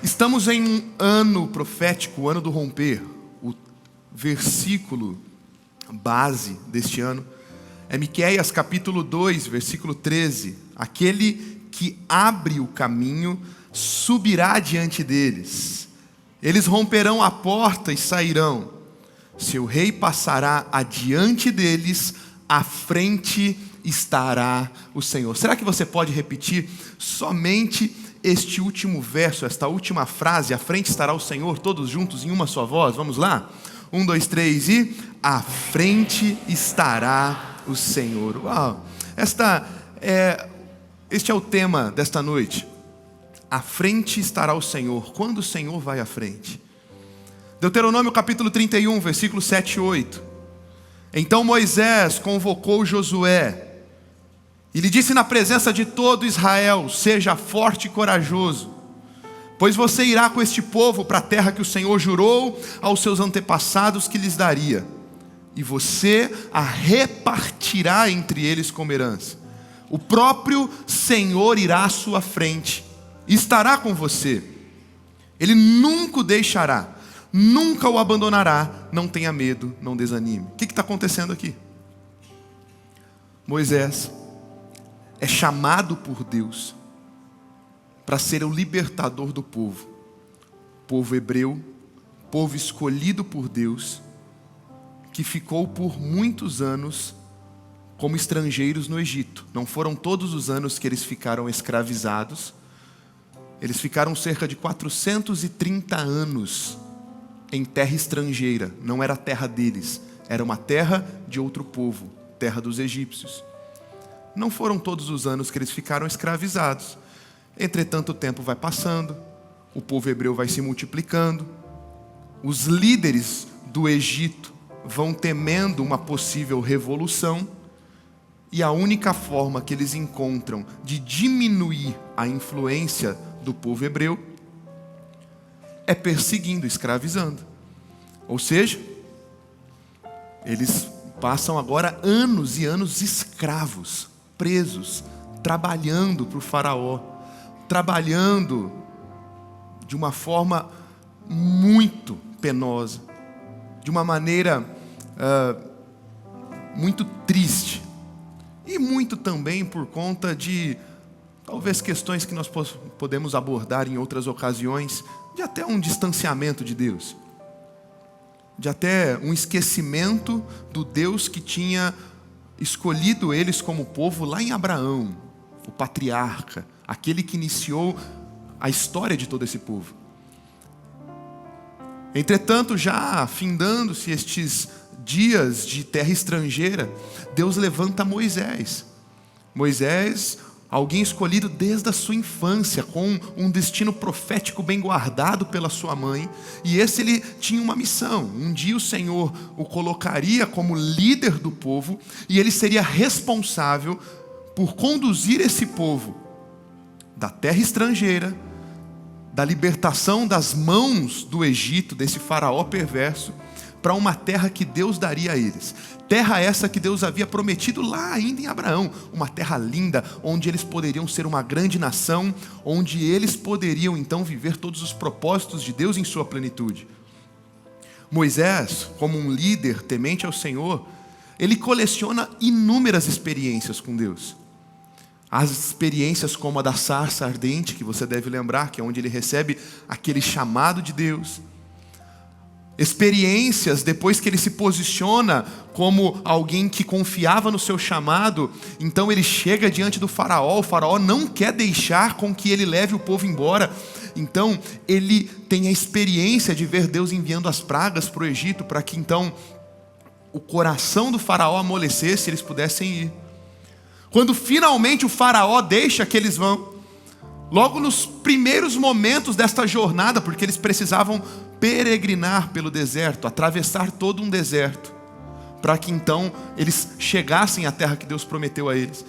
Estamos em um ano profético, o ano do romper. O versículo base deste ano é Miqueias capítulo 2, versículo 13. Aquele que abre o caminho subirá diante deles. Eles romperão a porta e sairão. Seu rei passará adiante deles, à frente estará o Senhor. Será que você pode repetir somente este último verso, esta última frase? À frente estará o Senhor, todos juntos em uma só voz. Vamos lá? 1, 2, 3 e... à frente estará o Senhor. Uau! Este é o tema desta noite. À frente estará o Senhor. Quando o Senhor vai à frente? Deuteronômio capítulo 31, versículo 7 e 8. Então Moisés convocou Josué e lhe disse na presença de todo Israel: seja forte e corajoso, pois você irá com este povo para a terra que o Senhor jurou aos seus antepassados que lhes daria, e você a repartirá entre eles como herança. O próprio Senhor irá à sua frente, estará com você. Ele nunca o deixará, nunca o abandonará. Não tenha medo, não desanime. O que está acontecendo aqui? Moisés é chamado por Deus para ser o libertador do povo. Povo hebreu, povo escolhido por Deus, que ficou por muitos anos como estrangeiros no Egito. Não foram todos os anos que eles ficaram escravizados. Eles ficaram cerca de 430 anos em terra estrangeira. Não era a terra deles, era uma terra de outro povo, terra dos egípcios. Não foram todos os anos que eles ficaram escravizados. Entretanto, o tempo vai passando, o povo hebreu vai se multiplicando, os líderes do Egito vão temendo uma possível revolução, e a única forma que eles encontram de diminuir a influência do povo hebreu é perseguindo, escravizando. Ou seja, eles passam agora anos e anos escravos, presos, trabalhando para o faraó, trabalhando de uma forma muito penosa, de uma maneira muito triste, e muito também por conta de talvez questões que nós podemos abordar em outras ocasiões, de até um distanciamento de Deus, de até um esquecimento do Deus que tinha escolhido eles como povo lá em Abraão, o patriarca, aquele que iniciou a história de todo esse povo. Entretanto, já findando-se estes dias de terra estrangeira, Deus levanta Moisés. Moisés, alguém escolhido desde a sua infância, com um destino profético bem guardado pela sua mãe. E ele tinha uma missão. Um dia o Senhor o colocaria como líder do povo, e ele seria responsável por conduzir esse povo da terra estrangeira, da libertação das mãos do Egito, desse faraó perverso, para uma terra que Deus daria a eles. Terra essa que Deus havia prometido lá ainda em Abraão. Uma terra linda, onde eles poderiam ser uma grande nação, onde eles poderiam então viver todos os propósitos de Deus em sua plenitude. Moisés, como um líder temente ao Senhor, ele coleciona inúmeras experiências com Deus. As experiências como a da sarça ardente, que você deve lembrar, que é onde ele recebe aquele chamado de Deus. Experiências depois que ele se posiciona como alguém que confiava no seu chamado. Então ele chega diante do faraó. O faraó não quer deixar com que ele leve o povo embora. Então ele tem a experiência de ver Deus enviando as pragas para o Egito, para que então o coração do faraó amolecesse e eles pudessem ir. Quando finalmente o faraó deixa que eles vão, logo nos primeiros momentos desta jornada, porque eles precisavam peregrinar pelo deserto, atravessar todo um deserto, para que então eles chegassem à terra que Deus prometeu a eles.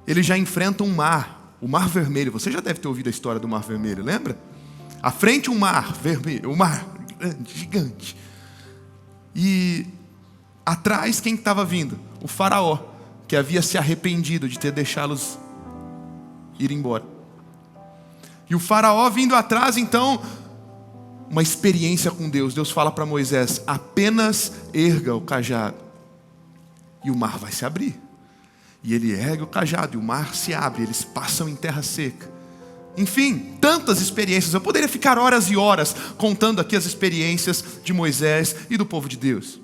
Eles já enfrentam um mar, o Mar Vermelho. Você já deve ter ouvido a história do Mar Vermelho, lembra? À frente um mar vermelho, um mar grande, gigante. E atrás quem estava vindo? O faraó, que havia se arrependido de ter deixá-los ir embora. E o faraó vindo atrás, então, uma experiência com Deus. Deus fala para Moisés: apenas erga o cajado e o mar vai se abrir. E ele ergue o cajado e o mar se abre, eles passam em terra seca. Enfim, tantas experiências. Eu poderia ficar horas e horas contando aqui as experiências de Moisés e do povo de Deus.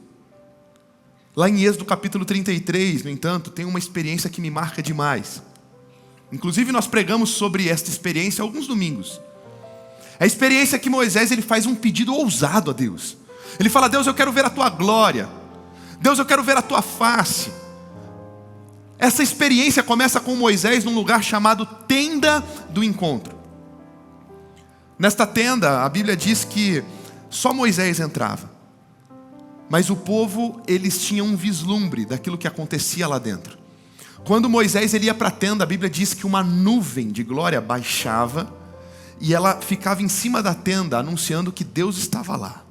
Lá em Êxodo capítulo 33, no entanto, tem uma experiência que me marca demais. Inclusive nós pregamos sobre esta experiência alguns domingos. A experiência que Moisés ele faz um pedido ousado a Deus. Ele fala: Deus, eu quero ver a tua glória. Deus, eu quero ver a tua face. Essa experiência começa com Moisés num lugar chamado Tenda do Encontro. Nesta tenda, a Bíblia diz que só Moisés entrava. Mas o povo, eles tinham um vislumbre daquilo que acontecia lá dentro. Quando Moisés ele ia para a tenda, a Bíblia diz que uma nuvem de glória baixava e ela ficava em cima da tenda, anunciando que Deus estava lá.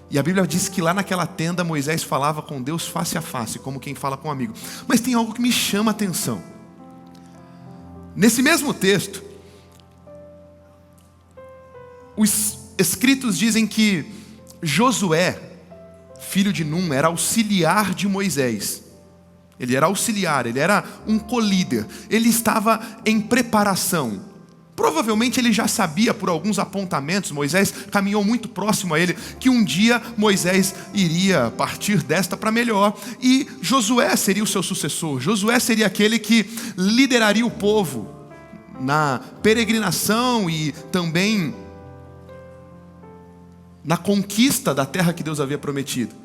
E a Bíblia diz que lá naquela tenda Moisés falava com Deus face a face, como quem fala com um amigo. Mas tem algo que me chama a atenção. Nesse mesmo texto, os escritos dizem que Josué, filho de Num, era auxiliar de Moisés. Ele era auxiliar, ele era um colíder. Ele estava em preparação. Provavelmente ele já sabia por alguns apontamentos, Moisés caminhou muito próximo a ele, que um dia Moisés iria partir desta para melhor, e Josué seria o seu sucessor. Josué seria aquele que lideraria o povo na peregrinação e também na conquista da terra que Deus havia prometido.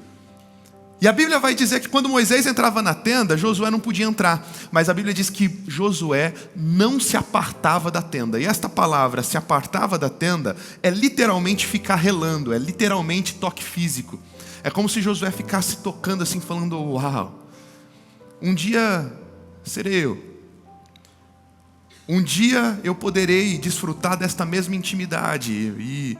E a Bíblia vai dizer que quando Moisés entrava na tenda, Josué não podia entrar. Mas a Bíblia diz que Josué não se apartava da tenda. E esta palavra, se apartava da tenda, é literalmente ficar relando, é literalmente toque físico. É como se Josué ficasse tocando assim, falando: uau, um dia serei eu. Um dia eu poderei desfrutar desta mesma intimidade. E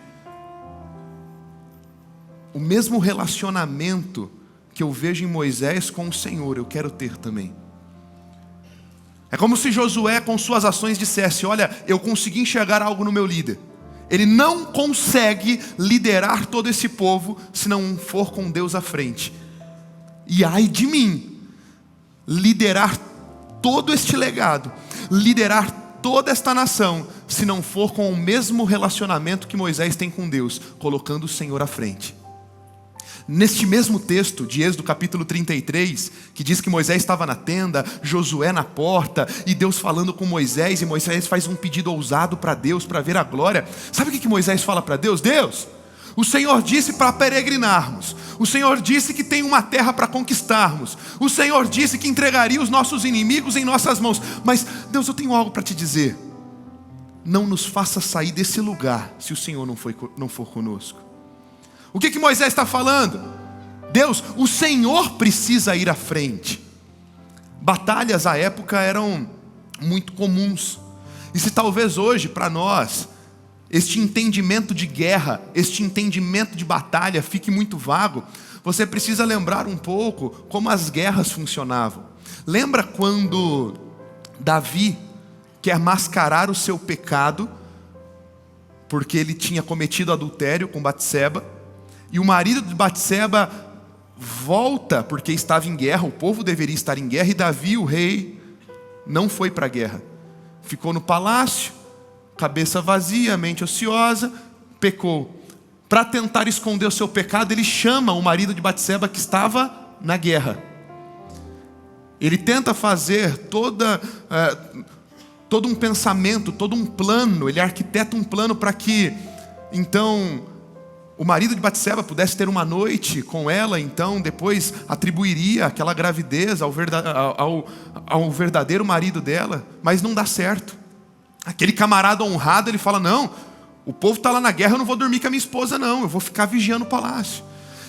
o mesmo relacionamento que eu vejo em Moisés com o Senhor, eu quero ter também. É como se Josué com suas ações dissesse: olha, eu consegui enxergar algo no meu líder. Ele não consegue liderar todo esse povo se não for com Deus à frente. E ai de mim, liderar todo este legado, liderar toda esta nação, se não for com o mesmo relacionamento que Moisés tem com Deus, colocando o Senhor à frente. Neste mesmo texto de Êxodo capítulo 33, que diz que Moisés estava na tenda, Josué na porta, e Deus falando com Moisés, e Moisés faz um pedido ousado para Deus, para ver a glória. Sabe o que Moisés fala para Deus? Deus, o Senhor disse para peregrinarmos, o Senhor disse que tem uma terra para conquistarmos, o Senhor disse que entregaria os nossos inimigos em nossas mãos, mas Deus, eu tenho algo para te dizer: não nos faça sair desse lugar se o Senhor não for conosco. O que Moisés está falando? Deus, o Senhor precisa ir à frente. Batalhas à época eram muito comuns. E se talvez hoje, para nós, este entendimento de guerra, este entendimento de batalha fique muito vago, você precisa lembrar um pouco como as guerras funcionavam. Lembra quando Davi quer mascarar o seu pecado, porque ele tinha cometido adultério com Batseba, e o marido de Batseba volta porque estava em guerra, o povo deveria estar em guerra, e Davi, o rei, não foi para a guerra. Ficou no palácio, cabeça vazia, mente ociosa, pecou. Para tentar esconder o seu pecado, ele chama o marido de Batseba que estava na guerra. Ele tenta fazer todo um pensamento, todo um plano, ele arquiteta um plano para que, então, o marido de Batseba pudesse ter uma noite com ela, então depois atribuiria aquela gravidez ao verdadeiro marido dela, mas não dá certo. Aquele camarada honrado, ele fala: não, o povo está lá na guerra, eu não vou dormir com a minha esposa não, eu vou ficar vigiando o palácio.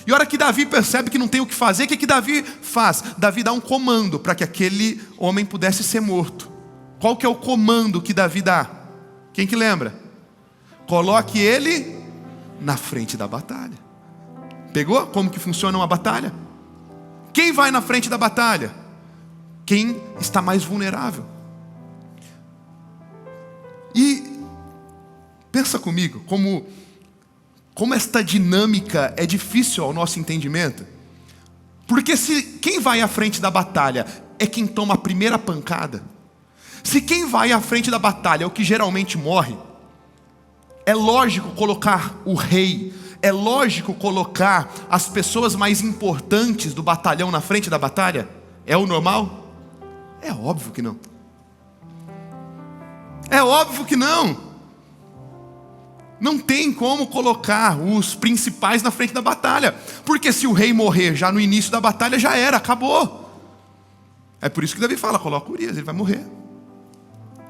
E a hora que Davi percebe que não tem o que fazer, o que Davi faz? Davi dá um comando para que aquele homem pudesse ser morto. Qual que é o comando que Davi dá? Quem que lembra? Coloque ele na frente da batalha. Pegou como que funciona uma batalha? Quem vai na frente da batalha? Quem está mais vulnerável. E Pensa comigo, como esta dinâmica é difícil ao nosso entendimento. Porque se quem vai à frente da batalha é quem toma a primeira pancada, se quem vai à frente da batalha é o que geralmente morre, é lógico colocar o rei, é lógico colocar as pessoas mais importantes do batalhão na frente da batalha? É o normal? É óbvio que não. É óbvio que não. Não tem como colocar os principais na frente da batalha, porque se o rei morrer já no início da batalha, já era, acabou. É por isso que Davi fala, coloca Urias, ele vai morrer.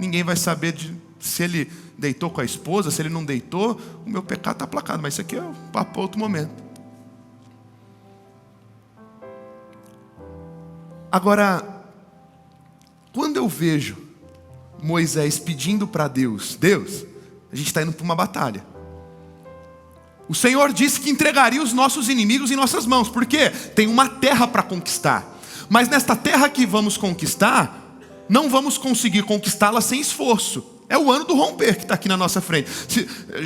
Ninguém vai saber se ele deitou com a esposa, se ele não deitou, o meu pecado está aplacado, mas isso aqui é um papo para outro momento. Agora, quando eu vejo Moisés pedindo para Deus, a gente está indo para uma batalha. O Senhor disse que entregaria os nossos inimigos em nossas mãos. Por quê? Tem uma terra para conquistar. Mas nesta terra que vamos conquistar, não vamos conseguir conquistá-la sem esforço. É o ano do romper que está aqui na nossa frente.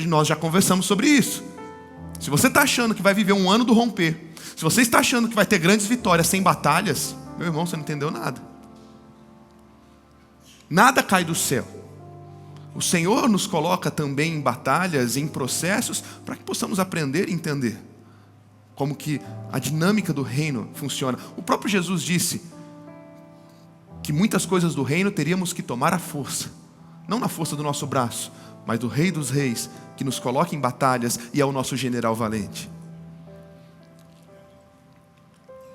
Nós já conversamos sobre isso. Se você está achando que vai viver um ano do romper, se você está achando que vai ter grandes vitórias sem batalhas, meu irmão, você não entendeu nada. Nada cai do céu. O Senhor nos coloca também em batalhas, em processos, para que possamos aprender e entender como que a dinâmica do reino funciona. O próprio Jesus disse que muitas coisas do reino teríamos que tomar à força, não na força do nosso braço, mas do Rei dos Reis, que nos coloca em batalhas e é o nosso general valente.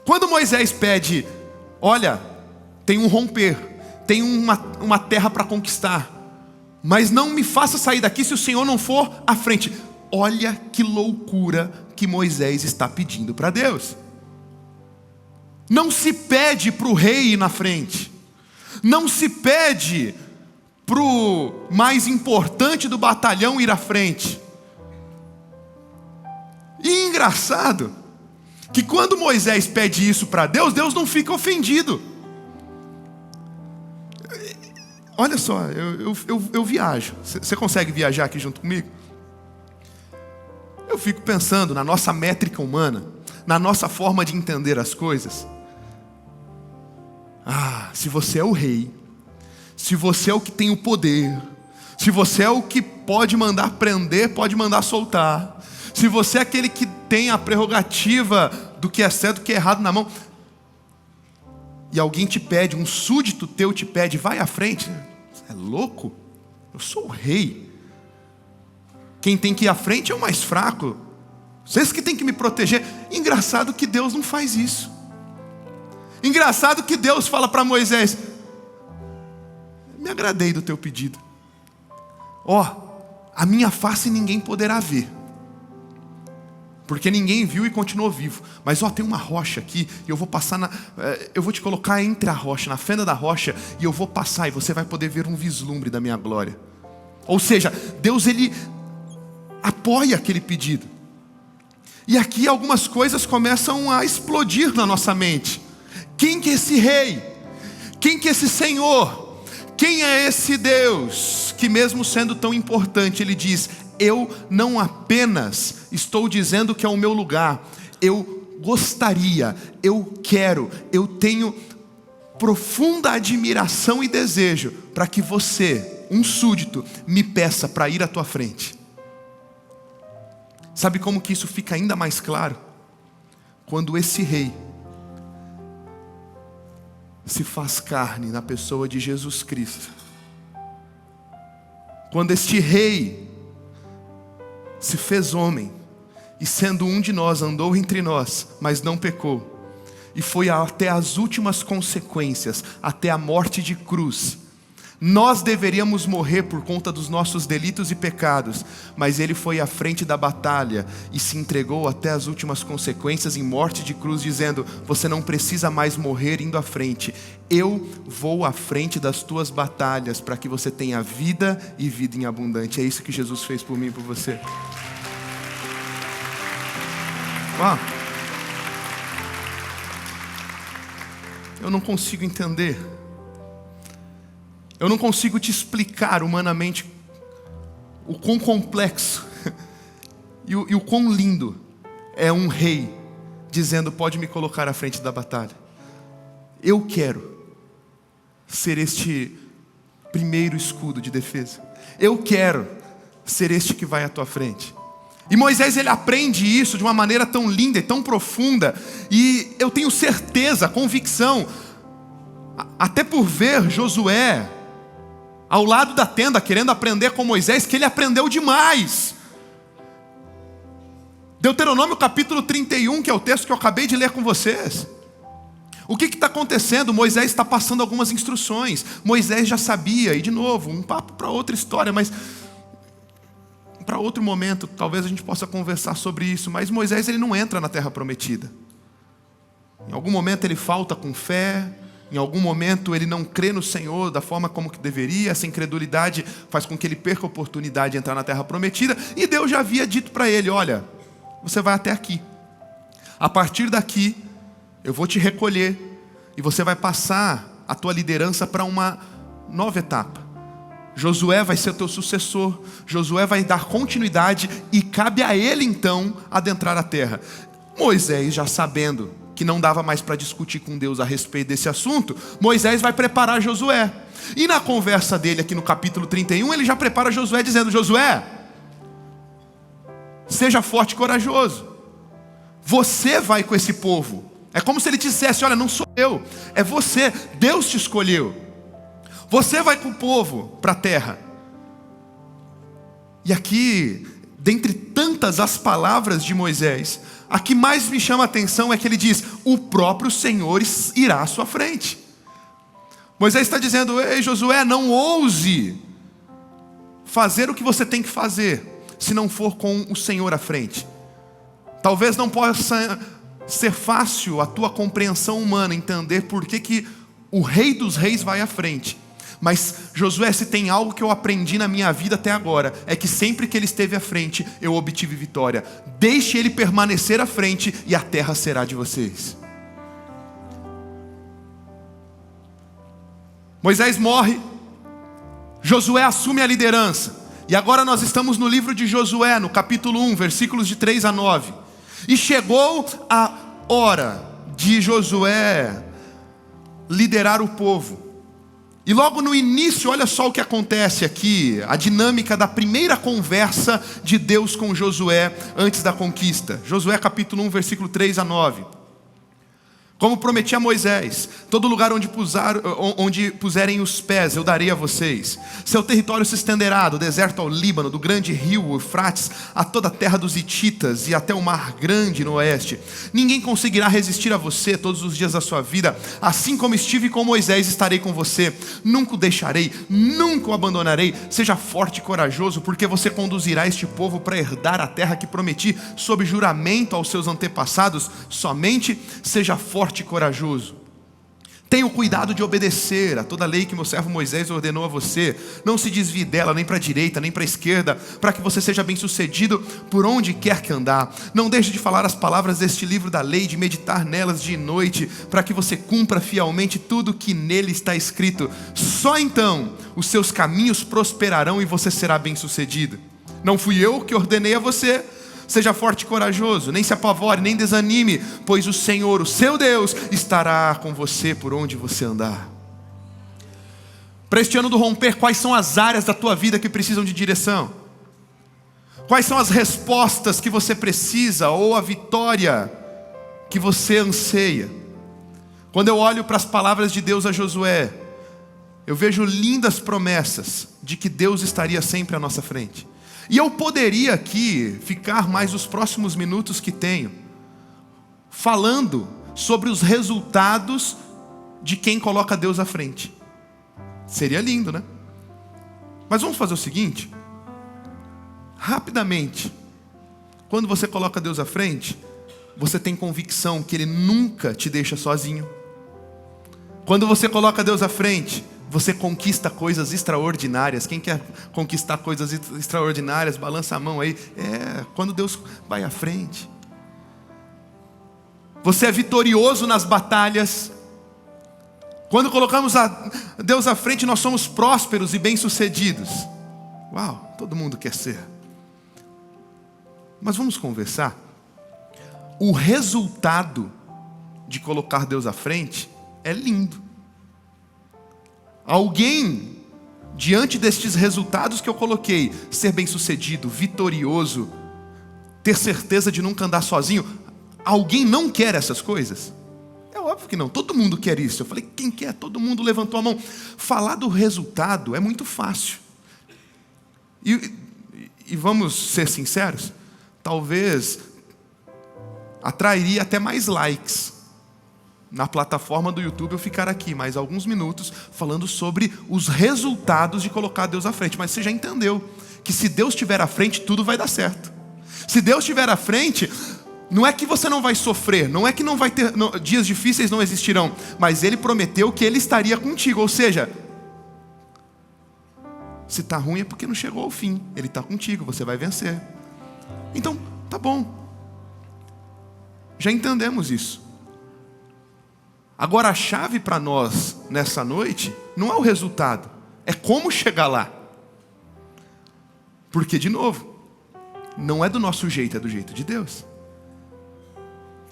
Quando Moisés pede, olha, tem um romper, tem uma terra para conquistar, mas não me faça sair daqui se o Senhor não for à frente. Olha que loucura que Moisés está pedindo para Deus. Não se pede para o rei ir na frente, não se pede para o mais importante do batalhão ir à frente. E engraçado que quando Moisés pede isso para Deus, Deus não fica ofendido. Olha só, eu viajo. Você consegue viajar aqui junto comigo? Eu fico pensando na nossa métrica humana, na nossa forma de entender as coisas. Se você é o rei, se você é o que tem o poder, se você é o que pode mandar prender, pode mandar soltar, se você é aquele que tem a prerrogativa do que é certo e do que é errado na mão, e alguém te pede, um súdito teu te pede, vai à frente. Você é louco? Eu sou o rei. Quem tem que ir à frente é o mais fraco. Vocês que têm que me proteger. Engraçado que Deus não faz isso. Engraçado que Deus fala para Moisés, me agradei do teu pedido. A minha face ninguém poderá ver, porque ninguém viu e continuou vivo. Mas tem uma rocha aqui, e eu vou passar eu vou te colocar entre a rocha, na fenda da rocha, e eu vou passar, e você vai poder ver um vislumbre da minha glória. Ou seja, Deus, ele apoia aquele pedido. E aqui algumas coisas começam a explodir na nossa mente. Quem que é esse rei? Quem que é esse Senhor? Quem é esse Deus que mesmo sendo tão importante, ele diz, eu não apenas estou dizendo que é o meu lugar, eu gostaria, eu quero, eu tenho profunda admiração e desejo para que você, um súdito, me peça para ir à tua frente. Sabe como que isso fica ainda mais claro? Quando esse rei se faz carne na pessoa de Jesus Cristo. Quando este rei se fez homem, e sendo um de nós, andou entre nós, mas não pecou, e foi até as últimas consequências, até a morte de cruz. Nós deveríamos morrer por conta dos nossos delitos e pecados, mas ele foi à frente da batalha e se entregou até as últimas consequências em morte de cruz, dizendo, você não precisa mais morrer indo à frente, eu vou à frente das tuas batalhas para que você tenha vida e vida em abundante. É isso que Jesus fez por mim e por você. Eu não consigo entender. Eu não consigo te explicar humanamente o quão complexo e o quão lindo é um rei dizendo: pode me colocar à frente da batalha. Eu quero ser este primeiro escudo de defesa. Eu quero ser este que vai à tua frente. E Moisés, ele aprende isso de uma maneira tão linda e tão profunda. E eu tenho certeza, convicção, até por ver Josué ao lado da tenda, querendo aprender com Moisés, que ele aprendeu demais. Deuteronômio capítulo 31, que é o texto que eu acabei de ler com vocês. O que está acontecendo? Moisés está passando algumas instruções. Moisés já sabia, e de novo, um papo para outra história, mas para outro momento, talvez a gente possa conversar sobre isso. Mas Moisés, ele não entra na terra prometida. Em algum momento ele falta com fé, em algum momento ele não crê no Senhor da forma como que deveria. Essa incredulidade faz com que ele perca a oportunidade de entrar na terra prometida. E Deus já havia dito para ele: olha, você vai até aqui. A partir daqui, eu vou te recolher e você vai passar a tua liderança para uma nova etapa. Josué vai ser o teu sucessor. Josué vai dar continuidade e cabe a ele então adentrar a terra. Moisés, já sabendo que não dava mais para discutir com Deus a respeito desse assunto, Moisés vai preparar Josué. E na conversa dele aqui no capítulo 31, ele já prepara Josué dizendo: Josué, seja forte e corajoso. Você vai com esse povo. É como se ele dissesse: olha, não sou eu, é você, Deus te escolheu. Você vai com o povo para a terra. E aqui, dentre tantas as palavras de Moisés, a que mais me chama a atenção é que ele diz: o próprio Senhor irá à sua frente. Moisés está dizendo: ei Josué, não ouse fazer o que você tem que fazer, se não for com o Senhor à frente. Talvez não possa ser fácil a tua compreensão humana entender por que o Rei dos Reis vai à frente. Mas Josué, se tem algo que eu aprendi na minha vida até agora, é que sempre que ele esteve à frente, eu obtive vitória. Deixe ele permanecer à frente e a terra será de vocês. Moisés morre, Josué assume a liderança. E agora nós estamos no livro de Josué, no capítulo 1, versículos de 3 a 9. E chegou a hora de Josué liderar o povo. E logo no início, olha só o que acontece aqui, a dinâmica da primeira conversa de Deus com Josué antes da conquista. Josué capítulo 1, versículo 3 a 9. Como prometi a Moisés, todo lugar onde puserem os pés eu darei a vocês. Seu território se estenderá do deserto ao Líbano, do grande rio Eufrates, a toda a terra dos Hititas e até o mar grande no oeste. Ninguém conseguirá resistir a você todos os dias da sua vida. Assim como estive com Moisés, estarei com você. Nunca o deixarei, nunca o abandonarei. Seja forte e corajoso, porque você conduzirá este povo para herdar a terra que prometi sob juramento aos seus antepassados. Somente seja forte e corajoso. Tenha o cuidado de obedecer a toda a lei que meu servo Moisés ordenou a você. Não se desvie dela, nem para a direita, nem para a esquerda, para que você seja bem sucedido por onde quer que andar. Não deixe de falar as palavras deste livro da lei, de meditar nelas dia e noite, para que você cumpra fielmente tudo que nele está escrito. Só então os seus caminhos prosperarão e você será bem sucedido. Não fui eu que ordenei a você? Seja forte e corajoso, nem se apavore, nem desanime, pois o Senhor, o seu Deus, estará com você por onde você andar. Para este ano do romper, quais são as áreas da tua vida que precisam de direção? Quais são as respostas que você precisa, ou a vitória que você anseia? Quando eu olho para as palavras de Deus a Josué, eu vejo lindas promessas de que Deus estaria sempre à nossa frente. E eu poderia aqui ficar mais os próximos minutos que tenho falando sobre os resultados de quem coloca Deus à frente. Seria lindo, né? Mas vamos fazer o seguinte, rapidamente. Quando você coloca Deus à frente, você tem convicção que Ele nunca te deixa sozinho. Quando você coloca Deus à frente, você conquista coisas extraordinárias. Quem quer conquistar coisas extraordinárias, balança a mão aí. Quando Deus vai à frente. Você é vitorioso nas batalhas. Quando colocamos Deus à frente, nós somos prósperos e bem-sucedidos. Uau, todo mundo quer ser. Mas vamos conversar. O resultado de colocar Deus à frente é lindo. Alguém, diante destes resultados que eu coloquei, ser bem-sucedido, vitorioso, ter certeza de nunca andar sozinho, alguém não quer essas coisas? É óbvio que não, todo mundo quer isso. Eu falei, quem quer? Todo mundo levantou a mão. Falar do resultado é muito fácil. E vamos ser sinceros, talvez atrairia até mais likes na plataforma do YouTube eu ficar aqui mais alguns minutos falando sobre os resultados de colocar Deus à frente. Mas você já entendeu que se Deus estiver à frente, tudo vai dar certo. Se Deus estiver à frente, não é que você não vai sofrer, não é que não vai ter, dias difíceis não existirão, mas Ele prometeu que Ele estaria contigo. Ou seja, se está ruim é porque não chegou ao fim. Ele está contigo, você vai vencer. Então, tá bom. Já entendemos isso. Agora a chave para nós nessa noite não é o resultado, é como chegar lá. Porque, de novo, não é do nosso jeito, é do jeito de Deus.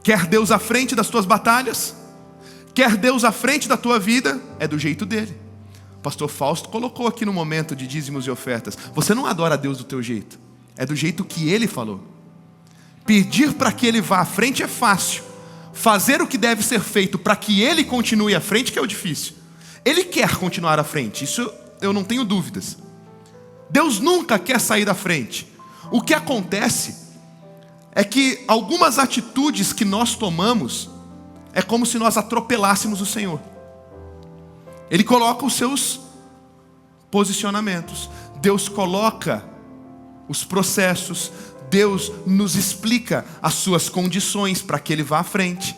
Quer Deus à frente das tuas batalhas? Quer Deus à frente da tua vida? É do jeito dele. O pastor Fausto colocou aqui no momento de dízimos e ofertas. Você não adora a Deus do teu jeito, é do jeito que Ele falou. Pedir para que Ele vá à frente é fácil. Fazer o que deve ser feito para que Ele continue à frente que é o difícil. Ele quer continuar à frente, isso eu não tenho dúvidas. Deus nunca quer sair da frente. O que acontece é que algumas atitudes que nós tomamos é como se nós atropelássemos o Senhor. Ele coloca os seus posicionamentos. Deus coloca os processos. Deus nos explica as suas condições para que Ele vá à frente.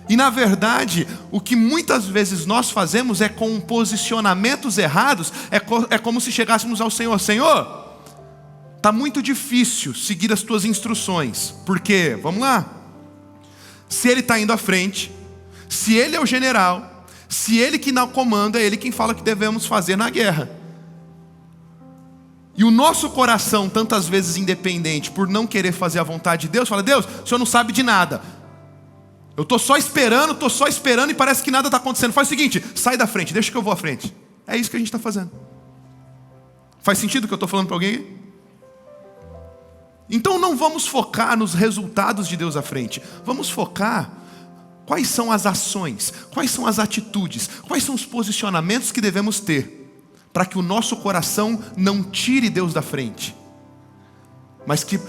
E na verdade, o que muitas vezes nós fazemos é com posicionamentos errados, é como se chegássemos ao Senhor. Senhor, está muito difícil seguir as tuas instruções. Por quê? Vamos lá. Se Ele está indo à frente, se Ele é o general, se Ele que dá o comando, é Ele quem fala o que devemos fazer na guerra. E o nosso coração, tantas vezes independente, por não querer fazer a vontade de Deus, fala, Deus, o Senhor não sabe de nada. Eu estou só esperando e parece que nada está acontecendo. Faz o seguinte, sai da frente, deixa que eu vou à frente. É isso que a gente está fazendo. Faz sentido o que eu estou falando para alguém? Então não vamos focar nos resultados de Deus à frente. Vamos focar quais são as ações, quais são as atitudes, quais são os posicionamentos que devemos ter para que o nosso coração não tire Deus da frente, mas que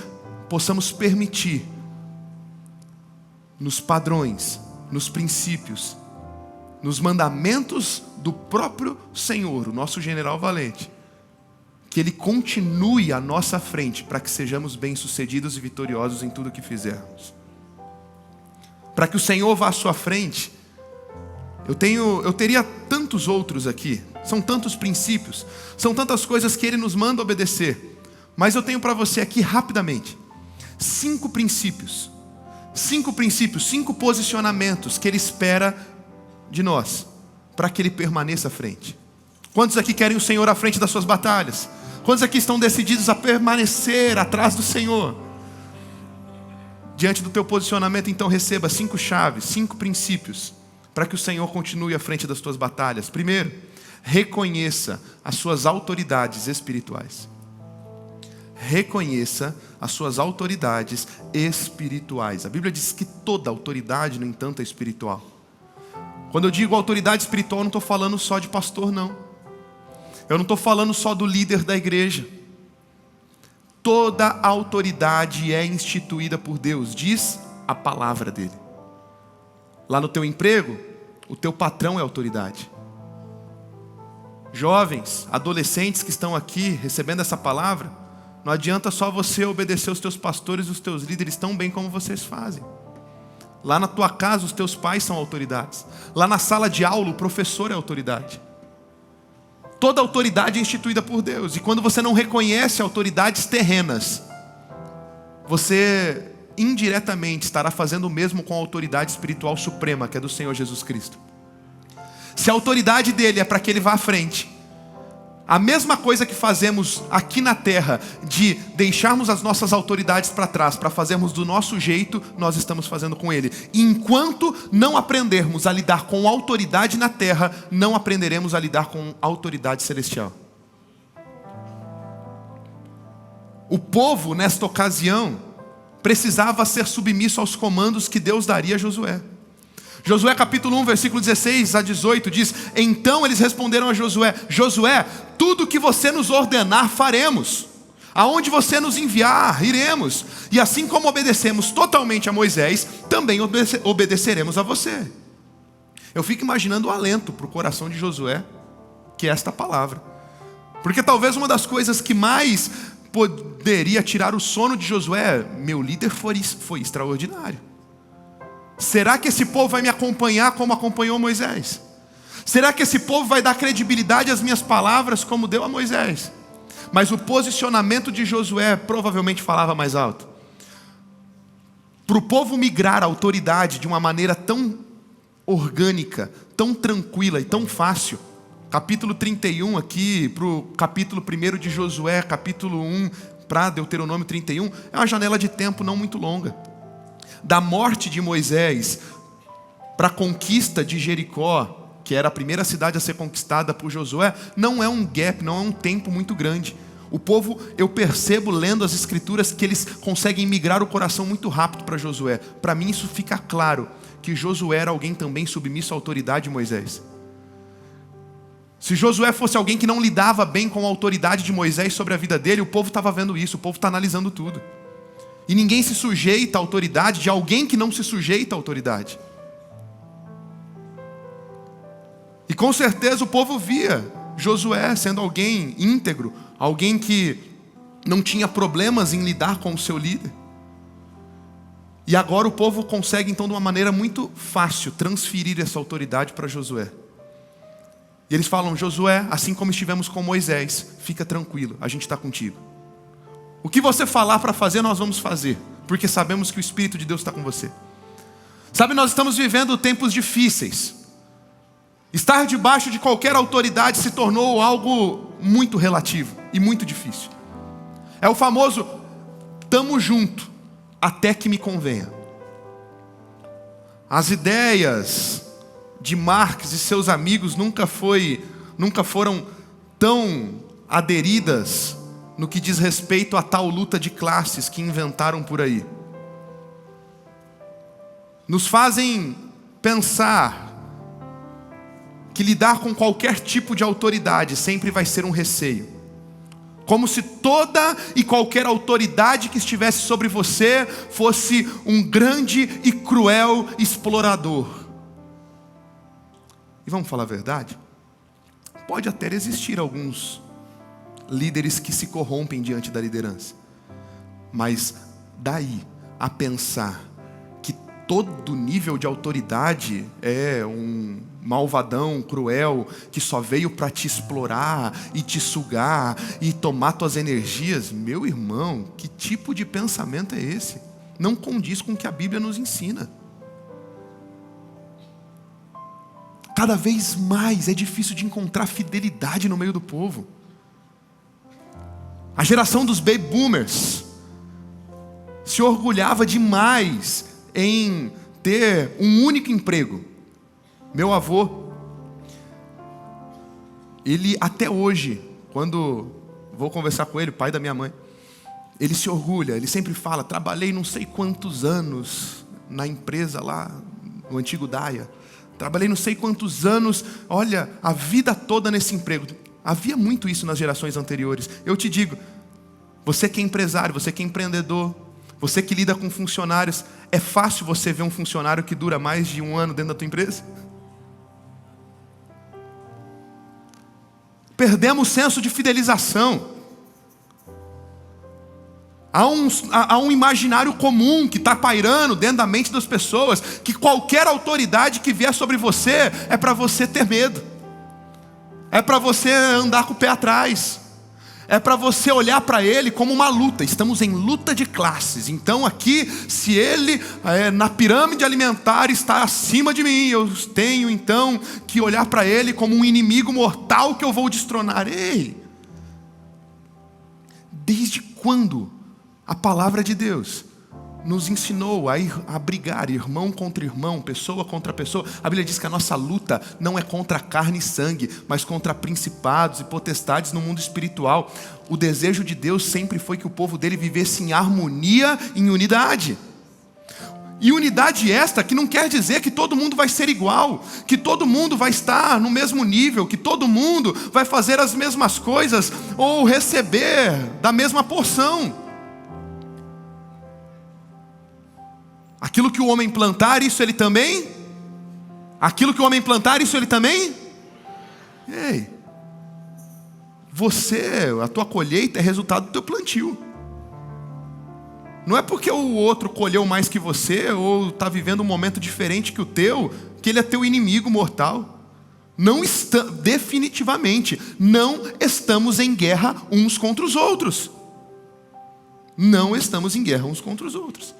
possamos permitir, nos padrões, nos princípios, nos mandamentos do próprio Senhor, o nosso general valente, que Ele continue à nossa frente, para que sejamos bem-sucedidos e vitoriosos em tudo o que fizermos. Para que o Senhor vá à sua frente, eu teria tantos outros aqui, são tantos princípios, são tantas coisas que Ele nos manda obedecer, mas eu tenho para você aqui rapidamente 5 princípios, 5 posicionamentos que Ele espera de nós, para que Ele permaneça à frente. Quantos aqui querem o Senhor à frente das suas batalhas? Quantos aqui estão decididos a permanecer atrás do Senhor? Diante do teu posicionamento, então receba 5 chaves, 5 princípios, para que o Senhor continue à frente das tuas batalhas. Primeiro, reconheça as suas autoridades espirituais. Reconheça as suas autoridades espirituais. A Bíblia diz que toda autoridade, no entanto, é espiritual. Quando eu digo autoridade espiritual, eu não estou falando só de pastor, não. Eu não estou falando só do líder da igreja. Toda autoridade é instituída por Deus, diz a palavra dele. Lá no teu emprego, o teu patrão é autoridade. Jovens, adolescentes que estão aqui recebendo essa palavra, não adianta só você obedecer os teus pastores e os teus líderes tão bem como vocês fazem. Lá na tua casa, os teus pais são autoridades. Lá na sala de aula, o professor é autoridade. Toda autoridade é instituída por Deus. E quando você não reconhece autoridades terrenas, você indiretamente estará fazendo o mesmo com a autoridade espiritual suprema, que é do Senhor Jesus Cristo. Se a autoridade dele é para que ele vá à frente, A mesma coisa que fazemos aqui na terra, de deixarmos as nossas autoridades para trás, para fazermos do nosso jeito, nós estamos fazendo com Ele. E enquanto não aprendermos a lidar com autoridade na terra, não aprenderemos a lidar com autoridade celestial. O povo, nesta ocasião, precisava ser submisso aos comandos que Deus daria a Josué. Josué capítulo 1, versículo 16 a 18 diz: então eles responderam a Josué: Josué, tudo que você nos ordenar faremos, aonde você nos enviar, iremos, e assim como obedecemos totalmente a Moisés, também obedeceremos a você. Eu fico imaginando o alento para o coração de Josué, que é esta palavra, porque talvez uma das coisas que mais poderia tirar o sono de Josué: meu líder foi extraordinário. Será que esse povo vai me acompanhar como acompanhou Moisés? Será que esse povo vai dar credibilidade às minhas palavras como deu a Moisés? Mas o posicionamento de Josué provavelmente falava mais alto. Para o povo migrar a autoridade de uma maneira tão orgânica, tão tranquila e tão fácil, capítulo 31 aqui para o capítulo 1 de Josué, capítulo 1 para Deuteronômio 31, é uma janela de tempo não muito longa. Da morte de Moisés para a conquista de Jericó, que era a primeira cidade a ser conquistada por Josué, não é um gap, não é um tempo muito grande. O povo, eu percebo lendo as escrituras que eles conseguem migrar o coração muito rápido para Josué. Para mim isso fica claro, que Josué era alguém também submisso à autoridade de Moisés. Se Josué fosse alguém que não lidava bem com a autoridade de Moisés sobre a vida dele, o povo estava vendo isso, o povo está analisando tudo. E ninguém se sujeita à autoridade de alguém que não se sujeita à autoridade. E com certeza o povo via Josué sendo alguém íntegro, alguém que não tinha problemas em lidar com o seu líder. E agora o povo consegue então de uma maneira muito fácil transferir essa autoridade para Josué. E eles falam: Josué, assim como estivemos com Moisés, fica tranquilo, a gente está contigo. O que você falar para fazer, nós vamos fazer, porque sabemos que o Espírito de Deus está com você. Sabe, nós estamos vivendo tempos difíceis. Estar debaixo de qualquer autoridade se tornou algo muito relativo e muito difícil. É o famoso: tamo junto, até que me convenha. As ideias de Marx e seus amigos nunca foram tão aderidas no que diz respeito a tal luta de classes que inventaram por aí. Nos fazem pensar que lidar com qualquer tipo de autoridade sempre vai ser um receio. Como se toda e qualquer autoridade que estivesse sobre você fosse um grande e cruel explorador. E vamos falar a verdade? Pode até existir alguns líderes que se corrompem diante da liderança. Mas daí a pensar que todo nível de autoridade é um malvadão, cruel, que só veio para te explorar e te sugar e tomar tuas energias, meu irmão, que tipo de pensamento é esse? Não condiz com o que a Bíblia nos ensina. Cada vez mais é difícil de encontrar fidelidade no meio do povo. A geração dos baby boomers se orgulhava demais em ter um único emprego. Meu avô, ele até hoje, quando vou conversar com ele, pai da minha mãe, ele se orgulha, ele sempre fala: trabalhei não sei quantos anos na empresa lá, no antigo Daia. Trabalhei não sei quantos anos, olha, a vida toda nesse emprego. Havia muito isso nas gerações anteriores. Eu te digo, você que é empresário, você que é empreendedor, você que lida com funcionários, é fácil você ver um funcionário que dura mais de um ano dentro da tua empresa? Perdemos o senso de fidelização. Há um imaginário comum que está pairando dentro da mente das pessoas, que qualquer autoridade que vier sobre você é para você ter medo, é para você andar com o pé atrás, É para você olhar para ele como uma luta. Estamos em luta de classes. Então aqui, se ele na pirâmide alimentar está acima de mim, eu tenho então que olhar para ele como um inimigo mortal que eu vou destronar. Ei! Desde quando a palavra de Deus nos ensinou a brigar, irmão contra irmão, pessoa contra pessoa? A Bíblia diz que a nossa luta não é contra carne e sangue, mas contra principados e potestades no mundo espiritual. O desejo de Deus sempre foi que o povo dele vivesse em harmonia, em unidade. E unidade esta que não quer dizer que todo mundo vai ser igual, que todo mundo vai estar no mesmo nível, que todo mundo vai fazer as mesmas coisas ou receber da mesma porção. Aquilo que o homem plantar, isso ele também? Aquilo que o homem plantar, isso ele também? Ei, a tua colheita é resultado do teu plantio. Não é porque o outro colheu mais que você, ou está vivendo um momento diferente que o teu, que ele é teu inimigo mortal. Definitivamente, não estamos em guerra uns contra os outros. Não estamos em guerra uns contra os outros.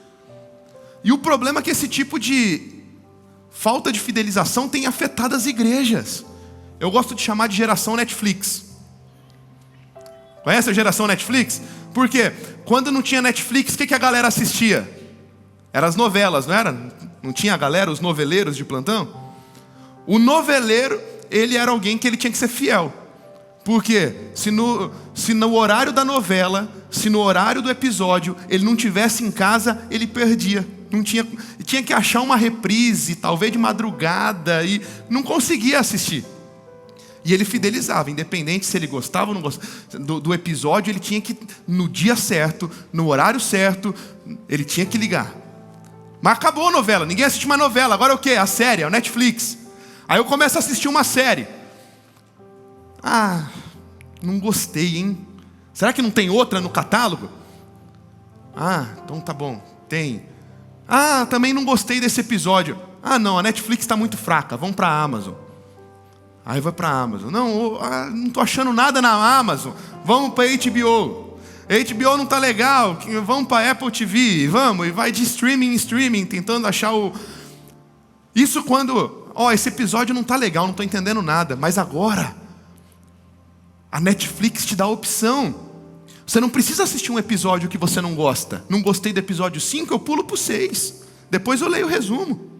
E o problema é que esse tipo de falta de fidelização tem afetado as igrejas. Eu gosto de chamar de geração Netflix. Conhece a geração Netflix? Por quê? Quando não tinha Netflix, o que a galera assistia? Eram as novelas, não era? Não tinha a galera, os noveleiros de plantão? O noveleiro, ele era alguém que ele tinha que ser fiel. Por quê? Se no horário da novela, se no horário do episódio, ele não tivesse em casa, ele perdia. Tinha que achar uma reprise, talvez de madrugada, e não conseguia assistir. E ele fidelizava, independente se ele gostava ou não gostava do episódio, ele tinha que, no dia certo, no horário certo, ele tinha que ligar. Mas acabou a novela, ninguém assiste mais novela, agora é o quê? A série, é o Netflix. Aí eu começo a assistir uma série. Ah, não gostei, hein? Será que não tem outra no catálogo? Ah, então tá bom, tem. Ah, também não gostei desse episódio. Ah, não, a Netflix está muito fraca, vamos para a Amazon. Aí vai para a Amazon. Não estou achando nada na Amazon. Vamos para a HBO. HBO não está legal, vamos para a Apple TV. Vamos, e vai de streaming em streaming, tentando achar o... Isso quando, esse episódio não está legal, não estou entendendo nada. Mas agora, a Netflix te dá a opção. Você não precisa assistir um episódio que você não gosta. Não gostei do episódio 5, eu pulo para o 6. Depois eu leio o resumo.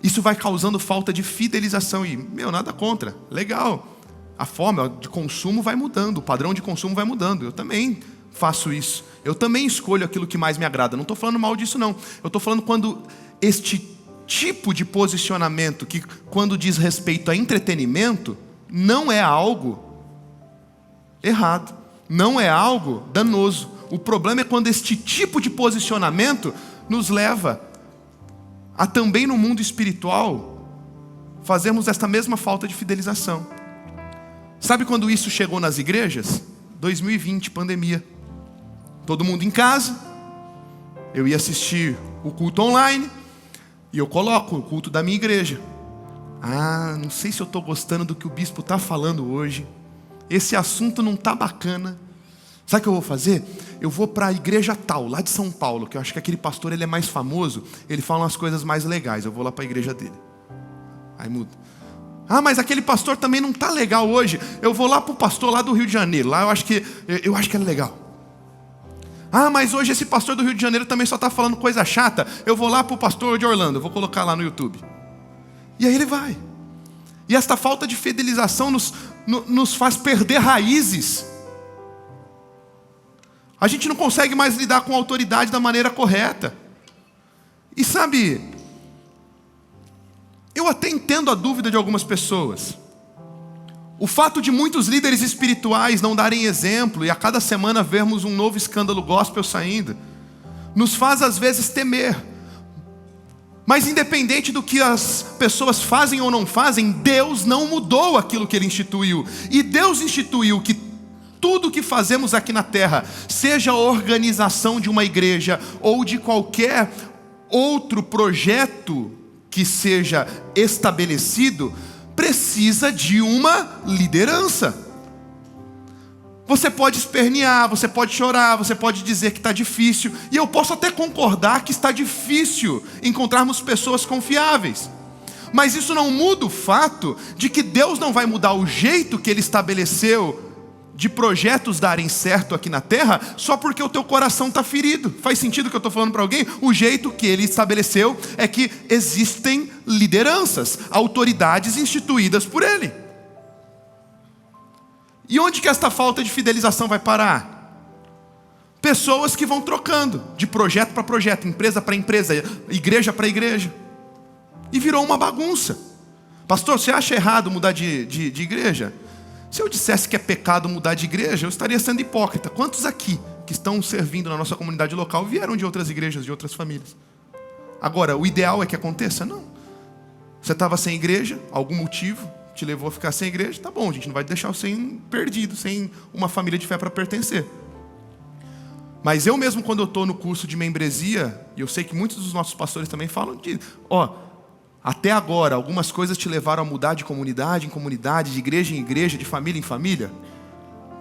Isso vai causando falta de fidelização. E, nada contra. Legal. A forma de consumo vai mudando. O padrão de consumo vai mudando. Eu também faço isso. Eu também escolho aquilo que mais me agrada. Não estou falando mal disso, não. Eu estou falando quando este tipo de posicionamento, que quando diz respeito a entretenimento, não é algo errado. Não é algo danoso. O problema é quando este tipo de posicionamento nos leva a também no mundo espiritual fazermos esta mesma falta de fidelização. Sabe quando isso chegou nas igrejas? 2020, pandemia. Todo mundo em casa. Eu ia assistir o culto online e eu coloco o culto da minha igreja. Ah, não sei se eu estou gostando do que o bispo está falando hoje. Esse assunto não está bacana. Sabe o que eu vou fazer? Eu vou para a igreja tal, lá de São Paulo, que eu acho que aquele pastor ele é mais famoso, ele fala umas coisas mais legais, eu vou lá para a igreja dele. Aí muda. Ah, mas aquele pastor também não está legal hoje, eu vou lá para o pastor lá do Rio de Janeiro, lá eu acho que é legal. Ah, mas hoje esse pastor do Rio de Janeiro também só está falando coisa chata, eu vou lá para o pastor de Orlando, eu vou colocar lá no YouTube. E aí ele vai. E esta falta de fidelização nos faz perder raízes. A gente não consegue mais lidar com a autoridade da maneira correta. E sabe, eu até entendo a dúvida de algumas pessoas. O fato de muitos líderes espirituais não darem exemplo e a cada semana vermos um novo escândalo gospel saindo, nos faz às vezes temer. Mas independente do que as pessoas fazem ou não fazem, Deus não mudou aquilo que Ele instituiu. E Deus instituiu que tudo que fazemos aqui na terra, seja a organização de uma igreja ou de qualquer outro projeto que seja estabelecido, precisa de uma liderança. Você pode espernear, você pode chorar, você pode dizer que está difícil. E eu posso até concordar que está difícil encontrarmos pessoas confiáveis. Mas isso não muda o fato de que Deus não vai mudar o jeito que Ele estabeleceu de projetos darem certo aqui na terra, só porque o teu coração está ferido. Faz sentido o que eu estou falando para alguém? O jeito que Ele estabeleceu é que existem lideranças, autoridades instituídas por Ele. E onde que esta falta de fidelização vai parar? Pessoas que vão trocando de projeto para projeto, empresa para empresa, igreja para igreja. E virou uma bagunça. Pastor, você acha errado mudar de igreja? Se eu dissesse que é pecado mudar de igreja, eu estaria sendo hipócrita. Quantos aqui que estão servindo na nossa comunidade local vieram de outras igrejas, de outras famílias? Agora, o ideal é que aconteça? Não. Você estava sem igreja, algum motivo te levou a ficar sem igreja? Tá bom, a gente não vai deixar você perdido, sem uma família de fé para pertencer. Mas eu mesmo, quando eu estou no curso de membresia, e eu sei que muitos dos nossos pastores também falam de... até agora, algumas coisas te levaram a mudar de comunidade em comunidade, de igreja em igreja, de família em família?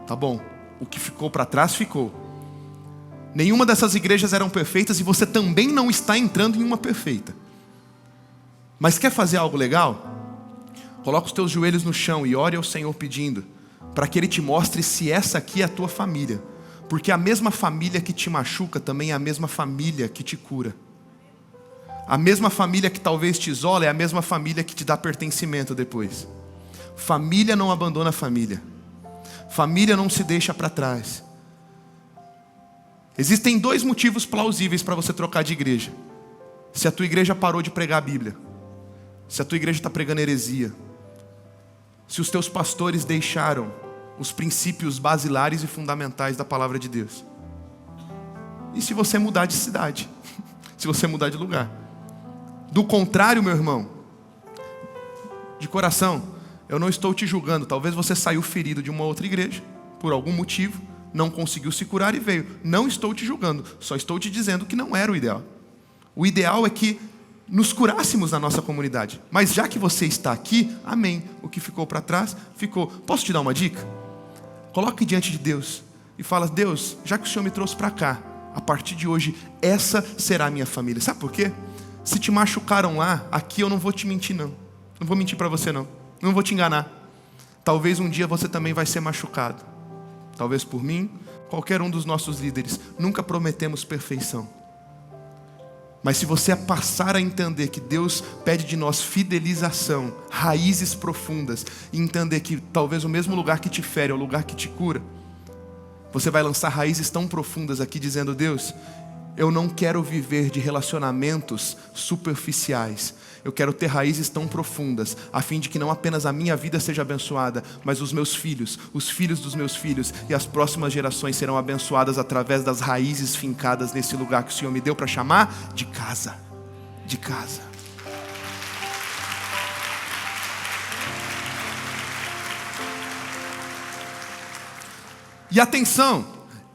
Tá bom, o que ficou para trás, ficou. Nenhuma dessas igrejas eram perfeitas e você também não está entrando em uma perfeita. Mas quer fazer algo legal? Coloca os teus joelhos no chão e ore ao Senhor pedindo, para que Ele te mostre se essa aqui é a tua família. Porque a mesma família que te machuca também é a mesma família que te cura. A mesma família que talvez te isola é a mesma família que te dá pertencimento depois. Família não abandona família. Família não se deixa para trás. Existem 2 motivos plausíveis para você trocar de igreja. Se a tua igreja parou de pregar a Bíblia. Se a tua igreja está pregando heresia. Se os teus pastores deixaram os princípios basilares e fundamentais da palavra de Deus. E se você mudar de cidade. Se você mudar de lugar. Do contrário, meu irmão, de coração, eu não estou te julgando. Talvez você saiu ferido de uma outra igreja, por algum motivo, não conseguiu se curar e veio. Não estou te julgando, só estou te dizendo que não era o ideal. O ideal é que nos curássemos na nossa comunidade. Mas já que você está aqui, amém. O que ficou para trás, ficou. Posso te dar uma dica? Coloque diante de Deus e fala: Deus, já que o Senhor me trouxe para cá, a partir de hoje, essa será a minha família. Sabe por quê? Se te machucaram lá, aqui eu não vou te mentir não. Não vou mentir para você não. Não vou te enganar. Talvez um dia você também vai ser machucado. Talvez por mim, qualquer um dos nossos líderes. Nunca prometemos perfeição. Mas se você passar a entender que Deus pede de nós fidelização, raízes profundas, e entender que talvez o mesmo lugar que te fere é o lugar que te cura, você vai lançar raízes tão profundas aqui dizendo: Deus, eu não quero viver de relacionamentos superficiais. Eu quero ter raízes tão profundas, a fim de que não apenas a minha vida seja abençoada, mas os meus filhos, os filhos dos meus filhos e as próximas gerações serão abençoadas através das raízes fincadas nesse lugar que o Senhor me deu para chamar de casa. De casa. E atenção,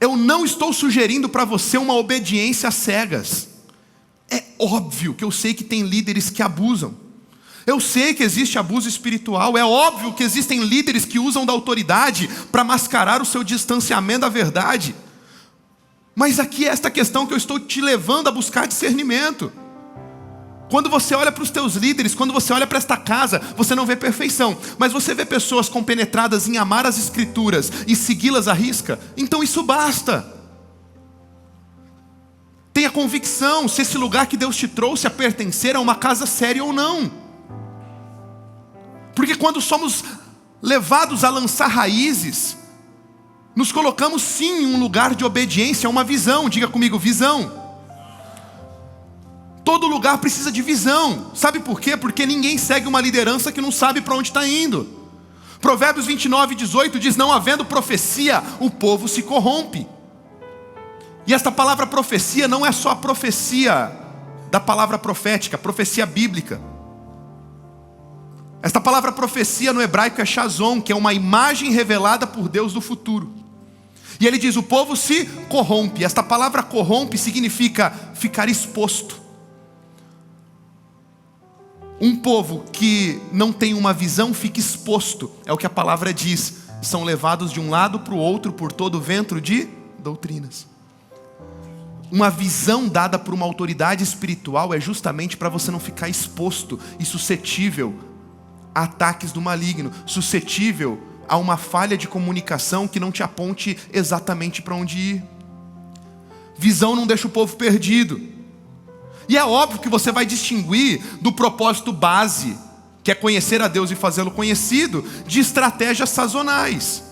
eu não estou sugerindo para você uma obediência às cegas. É óbvio que eu sei que tem líderes que abusam. Eu sei que existe abuso espiritual. É óbvio que existem líderes que usam da autoridade para mascarar o seu distanciamento da verdade. Mas aqui é esta questão que eu estou te levando a buscar discernimento. Quando você olha para os teus líderes, quando você olha para esta casa, você não vê perfeição, mas você vê pessoas compenetradas em amar as Escrituras e segui-las à risca. Então isso basta. Tenha convicção se esse lugar que Deus te trouxe a pertencer a uma casa séria ou não. Porque quando somos levados a lançar raízes, nos colocamos sim em um lugar de obediência a uma visão. Diga comigo, visão. Todo lugar precisa de visão. Sabe por quê? Porque ninguém segue uma liderança que não sabe para onde está indo. Provérbios 29:18 diz: não havendo profecia, o povo se corrompe. E esta palavra profecia não é só a profecia da palavra profética, profecia bíblica. Esta palavra profecia no hebraico é shazon, que é uma imagem revelada por Deus do futuro. E ele diz: o povo se corrompe. Esta palavra corrompe significa ficar exposto. Um povo que não tem uma visão fica exposto, é o que a palavra diz. são levados de um lado para o outro por todo o vento de doutrinas. Uma visão dada por uma autoridade espiritual é justamente para você não ficar exposto e suscetível a ataques do maligno, suscetível a uma falha de comunicação que não te aponte exatamente para onde ir. Visão não deixa o povo perdido. E é óbvio que você vai distinguir do propósito base, que é conhecer a Deus e fazê-lo conhecido, de estratégias sazonais.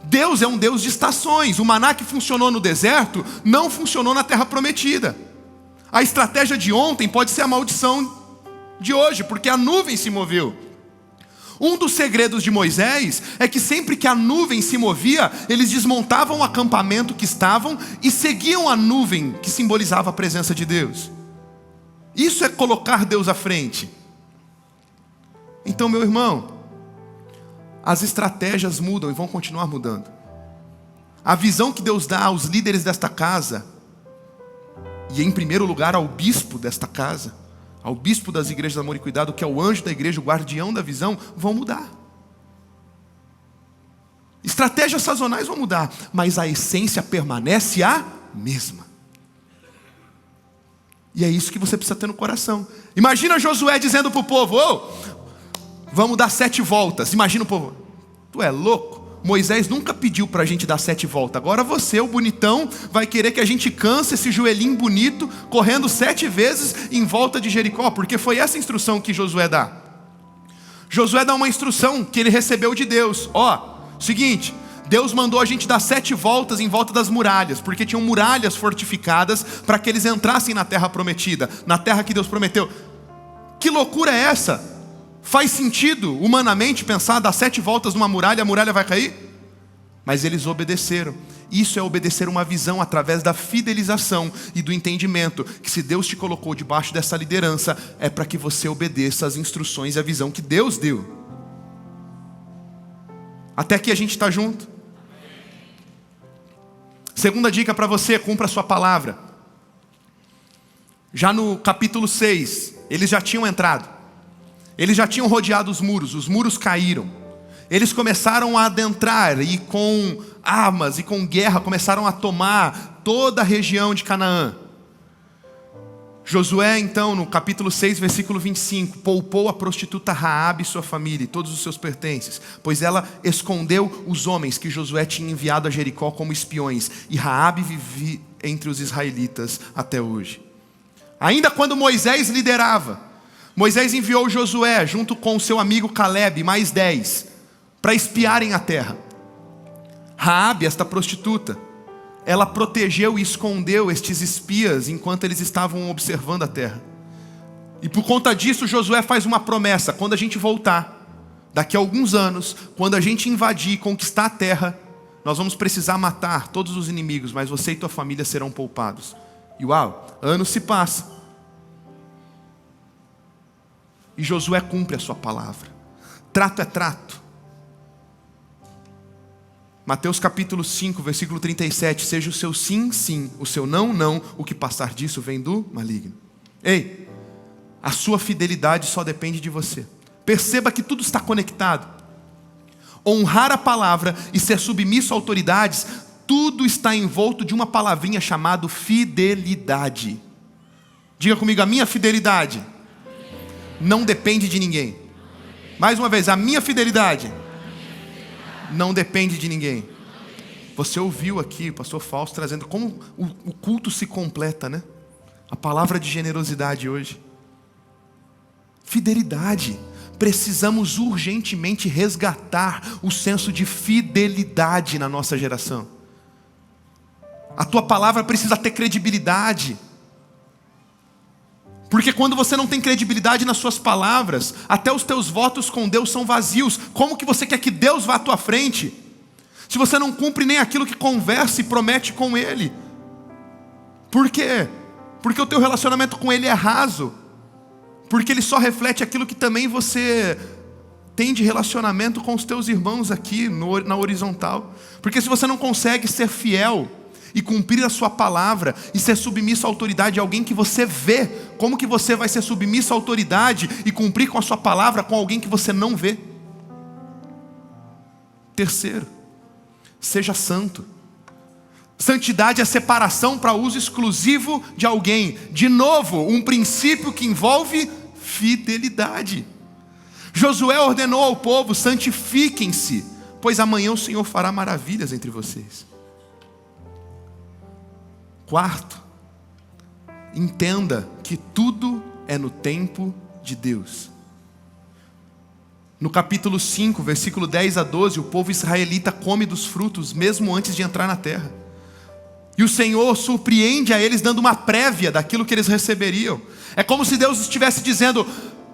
Deus é um Deus de estações. O maná que funcionou no deserto não funcionou na terra prometida. A estratégia de ontem pode ser a maldição de hoje, porque a nuvem se moveu. Um dos segredos de Moisés é que sempre que a nuvem se movia, eles desmontavam o acampamento que estavam e seguiam a nuvem que simbolizava a presença de Deus. Isso é colocar Deus à frente. Então, meu irmão, as estratégias mudam e vão continuar mudando. A visão que Deus dá aos líderes desta casa, e em primeiro lugar ao bispo desta casa, ao bispo das igrejas de amor e cuidado, que é o anjo da igreja, o guardião da visão, vão mudar. Estratégias sazonais vão mudar, mas a essência permanece a mesma. E é isso que você precisa ter no coração. Imagina Josué dizendo para o povo: vamos dar 7 voltas. Imagina o povo: tu é louco? Moisés nunca pediu para a gente dar 7 voltas. Agora você, o bonitão, vai querer que a gente canse esse joelhinho bonito, correndo 7 vezes em volta de Jericó. Porque foi essa instrução que Josué dá. Josué dá uma instrução que ele recebeu de Deus. Seguinte, Deus mandou a gente dar 7 voltas em volta das muralhas, porque tinham muralhas fortificadas para que eles entrassem na terra prometida, na terra que Deus prometeu. Que loucura é essa? Faz sentido humanamente pensar, dar 7 voltas numa muralha, a muralha vai cair? Mas eles obedeceram. Isso é obedecer uma visão através da fidelização e do entendimento que se Deus te colocou debaixo dessa liderança, é para que você obedeça as instruções e a visão que Deus deu. Até aqui a gente está junto? Segunda dica para você: cumpra a sua palavra. Já no capítulo 6, eles já tinham entrado. Eles já tinham rodeado os muros caíram. Eles começaram a adentrar e com armas e com guerra começaram a tomar toda a região de Canaã. Josué então, no capítulo 6, versículo 25, poupou a prostituta Raabe e sua família e todos os seus pertences, pois ela escondeu os homens que Josué tinha enviado a Jericó como espiões, e Raabe vive entre os israelitas até hoje. Ainda quando Moisés liderava, Moisés enviou Josué, junto com o seu amigo Caleb, mais 10, para espiarem a terra. Raabe, esta prostituta, ela protegeu e escondeu estes espias enquanto eles estavam observando a terra. E por conta disso, Josué faz uma promessa: quando a gente voltar, daqui a alguns anos, quando a gente invadir e conquistar a terra, nós vamos precisar matar todos os inimigos, mas você e tua família serão poupados. E anos se passam. E Josué cumpre a sua palavra. Trato é trato. Mateus capítulo 5, versículo 37. Seja o seu sim, sim, o seu não, não. O que passar disso vem do maligno. Ei, a sua fidelidade só depende de você. Perceba que tudo está conectado. Honrar a palavra e ser submisso a autoridades, tudo está envolto de uma palavrinha chamada fidelidade. Diga comigo: a minha fidelidade não depende de ninguém. Mais uma vez, a minha fidelidade não depende de ninguém. Você ouviu aqui o pastor Fausto trazendo como o culto se completa, né? A palavra de generosidade hoje. Fidelidade. Precisamos urgentemente resgatar o senso de fidelidade na nossa geração. A tua palavra precisa ter credibilidade. Porque quando você não tem credibilidade nas suas palavras, até os teus votos com Deus são vazios. Como que você quer que Deus vá à tua frente, se você não cumpre nem aquilo que conversa e promete com Ele? Por quê? Porque o teu relacionamento com Ele é raso. Porque Ele só reflete aquilo que também você tem de relacionamento com os teus irmãos aqui na horizontal. Porque se você não consegue ser fiel e cumprir a sua palavra e ser submisso à autoridade de alguém que você vê, como que você vai ser submisso à autoridade e cumprir com a sua palavra com alguém que você não vê? Terceiro, seja santo. Santidade é separação para uso exclusivo de alguém. De novo, um princípio que envolve fidelidade. Josué ordenou ao povo: santifiquem-se, pois amanhã o Senhor fará maravilhas entre vocês. Quarto, entenda que tudo é no tempo de Deus. No capítulo 5, versículo 10 a 12, o povo israelita come dos frutos mesmo antes de entrar na terra. E o Senhor surpreende a eles dando uma prévia daquilo que eles receberiam. É como se Deus estivesse dizendo: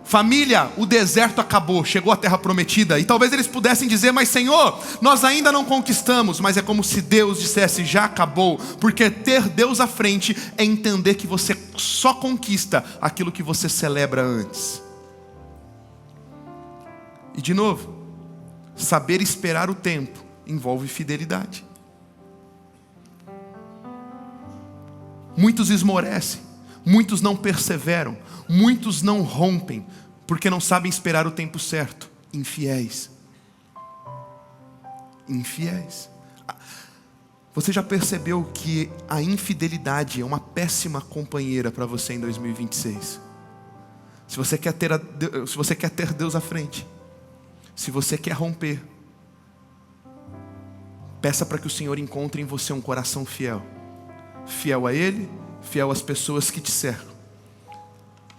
família, o deserto acabou, chegou a terra prometida. E talvez eles pudessem dizer: mas Senhor, nós ainda não conquistamos. Mas é como se Deus dissesse: já acabou. Porque ter Deus à frente é entender que você só conquista aquilo que você celebra antes. E de novo, saber esperar o tempo envolve fidelidade. Muitos esmorecem, muitos não perseveram, muitos não rompem, porque não sabem esperar o tempo certo. Infiéis. Infiéis. Você já percebeu que a infidelidade é uma péssima companheira para você em 2026? Se você quer ter Deus à frente, se você quer romper, peça para que o Senhor encontre em você um coração fiel. Fiel a Ele, fiel às pessoas que te cercam.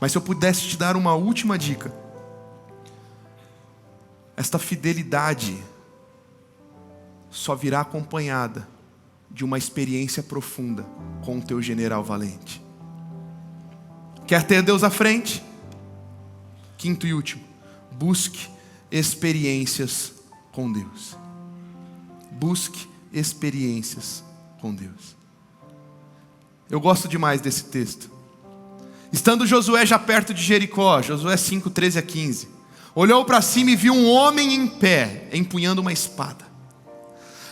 Mas se eu pudesse te dar uma última dica, esta fidelidade só virá acompanhada de uma experiência profunda com o teu general valente. Quer ter Deus à frente? Quinto e último, busque experiências com Deus. Busque experiências com Deus. Eu gosto demais desse texto. Estando Josué já perto de Jericó, Josué 5, 13 a 15, olhou para cima e viu um homem em pé, empunhando uma espada.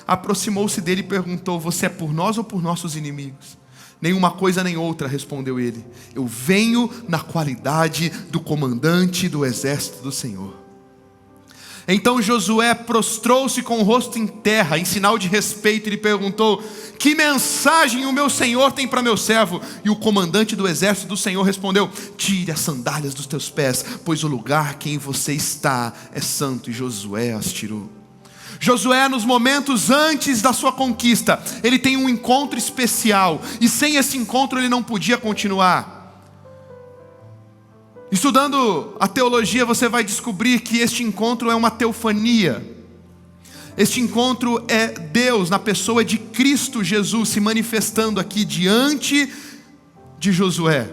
Aproximou-se dele e perguntou: você é por nós ou por nossos inimigos? Nenhuma coisa nem outra, respondeu ele. Eu venho na qualidade do comandante do exército do Senhor. Então Josué prostrou-se com o rosto em terra, em sinal de respeito, e lhe perguntou: que mensagem o meu senhor tem para meu servo? E o comandante do exército do Senhor respondeu: tire as sandálias dos teus pés, pois o lugar que em você está é santo. E Josué as tirou. Josué, nos momentos antes da sua conquista, ele tem um encontro especial, e sem esse encontro ele não podia continuar. Estudando a teologia, você vai descobrir que este encontro é uma teofania. Este encontro é Deus na pessoa de Cristo Jesus se manifestando aqui diante de Josué.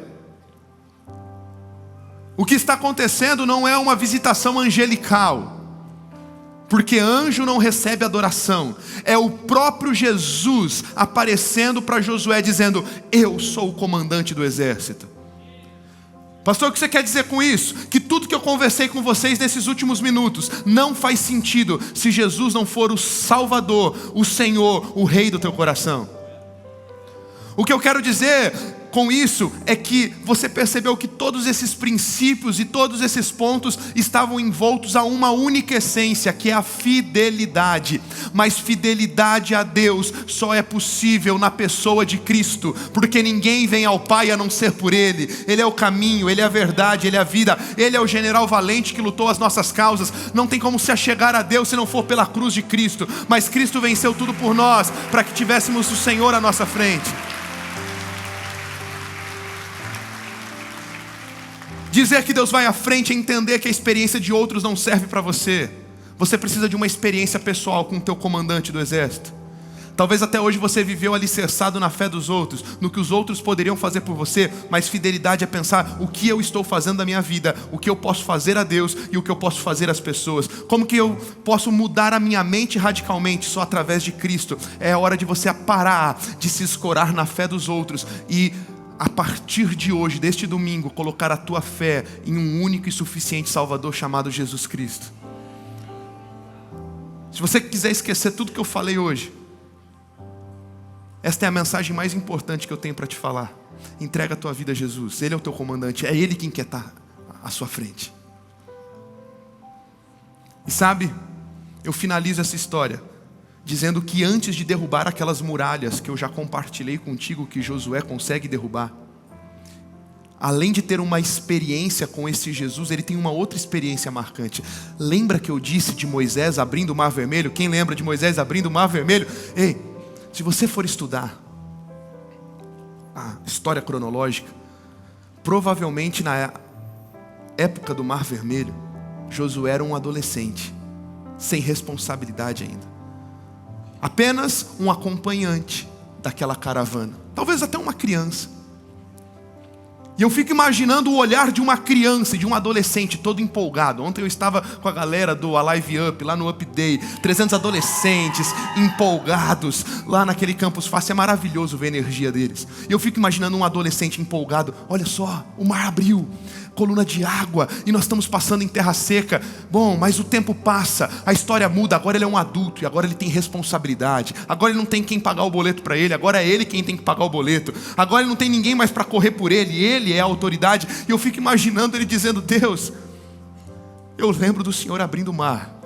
O que está acontecendo não é uma visitação angelical, porque anjo não recebe adoração. É o próprio Jesus aparecendo para Josué dizendo: eu sou o comandante do exército. Pastor, o que você quer dizer com isso? Que tudo que eu conversei com vocês nesses últimos minutos não faz sentido se Jesus não for o Salvador, o Senhor, o Rei do teu coração. O que eu quero dizer com isso é que você percebeu que todos esses princípios e todos esses pontos estavam envoltos a uma única essência, que é a fidelidade. Mas fidelidade a Deus só é possível na pessoa de Cristo, porque ninguém vem ao Pai a não ser por Ele. Ele é o caminho, Ele é a verdade, Ele é a vida. Ele é o general valente que lutou as nossas causas. Não tem como se achegar a Deus se não for pela cruz de Cristo. Mas Cristo venceu tudo por nós, para que tivéssemos o Senhor à nossa frente. Dizer que Deus vai à frente é entender que a experiência de outros não serve para você. Você precisa de uma experiência pessoal com o teu comandante do exército. Talvez até hoje você viveu alicerçado na fé dos outros, no que os outros poderiam fazer por você, mas fidelidade é pensar: o que eu estou fazendo da minha vida, o que eu posso fazer a Deus e o que eu posso fazer às pessoas. Como que eu posso mudar a minha mente radicalmente? Só através de Cristo. É a hora de você parar de se escorar na fé dos outros e, a partir de hoje, deste domingo, colocar a tua fé em um único e suficiente Salvador chamado Jesus Cristo. Se você quiser esquecer tudo que eu falei hoje, esta é a mensagem mais importante que eu tenho para te falar. Entrega a tua vida a Jesus. Ele é o teu comandante, é Ele quem quer estar à sua frente. E sabe, eu finalizo essa história dizendo que antes de derrubar aquelas muralhas que eu já compartilhei contigo, que Josué consegue derrubar, além de ter uma experiência com esse Jesus, ele tem uma outra experiência marcante. Lembra que eu disse de Moisés abrindo o Mar Vermelho? Quem lembra de Moisés abrindo o Mar Vermelho? Ei, se você for estudar a história cronológica, provavelmente na época do Mar Vermelho, Josué era um adolescente, sem responsabilidade ainda. Apenas um acompanhante daquela caravana. Talvez até uma criança. E eu fico imaginando o olhar de uma criança e de um adolescente todo empolgado. Ontem eu estava com a galera do Alive Up, lá no Up Day. 300 adolescentes empolgados lá naquele Campus Face. É maravilhoso ver a energia deles. E eu fico imaginando um adolescente empolgado. Olha só, o mar abriu, coluna de água, e nós estamos passando em terra seca. Bom, mas o tempo passa, a história muda. Agora ele é um adulto e agora ele tem responsabilidade. Agora ele não tem quem pagar o boleto para ele. Agora é ele quem tem que pagar o boleto. Agora ele não tem ninguém mais para correr por ele. Ele é a autoridade. E eu fico imaginando ele dizendo: Deus, eu lembro do Senhor abrindo o mar,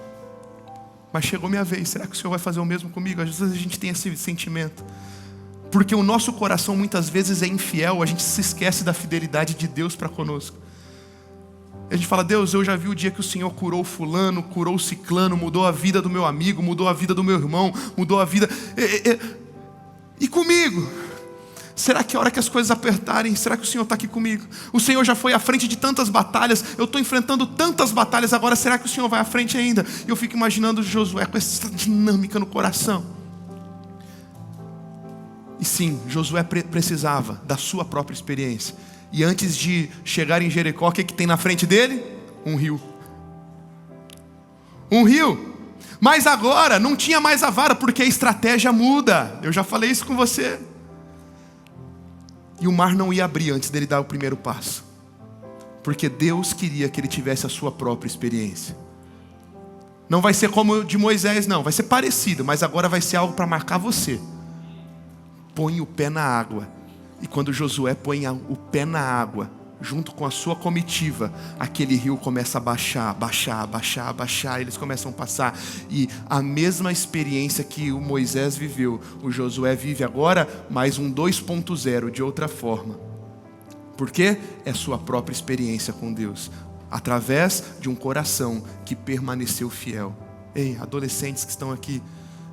mas chegou minha vez. Será que o Senhor vai fazer o mesmo comigo? Às vezes a gente tem esse sentimento, porque o nosso coração muitas vezes é infiel. A gente se esquece da fidelidade de Deus para conosco. A gente fala: Deus, eu já vi o dia que o Senhor curou fulano, curou ciclano, mudou a vida do meu amigo, mudou a vida do meu irmão, mudou a vida... E comigo? Será que a hora que as coisas apertarem, será que o Senhor está aqui comigo? O Senhor já foi à frente de tantas batalhas, eu estou enfrentando tantas batalhas agora, será que o Senhor vai à frente ainda? E eu fico imaginando Josué com essa dinâmica no coração. E sim, Josué precisava da sua própria experiência. E antes de chegar em Jericó, o que tem na frente dele? Um rio. Um rio. Mas agora não tinha mais a vara, porque a estratégia muda. Eu já falei isso com você. E o mar não ia abrir antes dele dar o primeiro passo, porque Deus queria que ele tivesse a sua própria experiência. Não vai ser como o de Moisés, não. Vai ser parecido, mas agora vai ser algo para marcar você. Põe o pé na água. E quando Josué põe o pé na água, junto com a sua comitiva, aquele rio começa a baixar, eles começam a passar. E a mesma experiência que o Moisés viveu, o Josué vive agora, mais um 2.0 de outra forma. Por quê? É sua própria experiência com Deus, através de um coração que permaneceu fiel. Ei, adolescentes que estão aqui,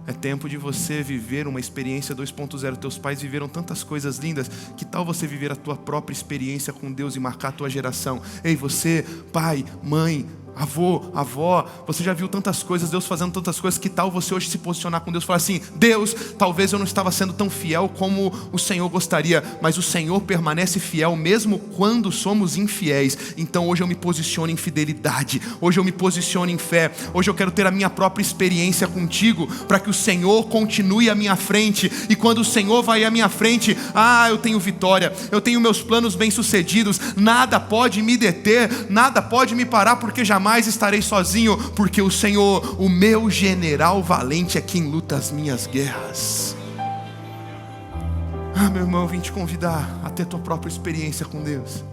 é tempo de você viver uma experiência 2.0. Teus pais viveram tantas coisas lindas. Que tal você viver a tua própria experiência com Deus e marcar a tua geração? Ei, você, pai, mãe, avô, avó, você já viu tantas coisas, Deus fazendo tantas coisas. Que tal você hoje se posicionar com Deus e falar assim: Deus, talvez eu não estava sendo tão fiel como o Senhor gostaria, mas o Senhor permanece fiel mesmo quando somos infiéis. Então hoje eu me posiciono em fidelidade, hoje eu me posiciono em fé, hoje eu quero ter a minha própria experiência contigo, para que o Senhor continue à minha frente. E quando o Senhor vai à minha frente, eu tenho vitória, eu tenho meus planos bem sucedidos. Nada pode me deter, nada pode me parar, porque jamais estarei sozinho, porque o Senhor, o meu general valente, é quem luta as minhas guerras. Meu irmão, eu vim te convidar a ter tua própria experiência com Deus.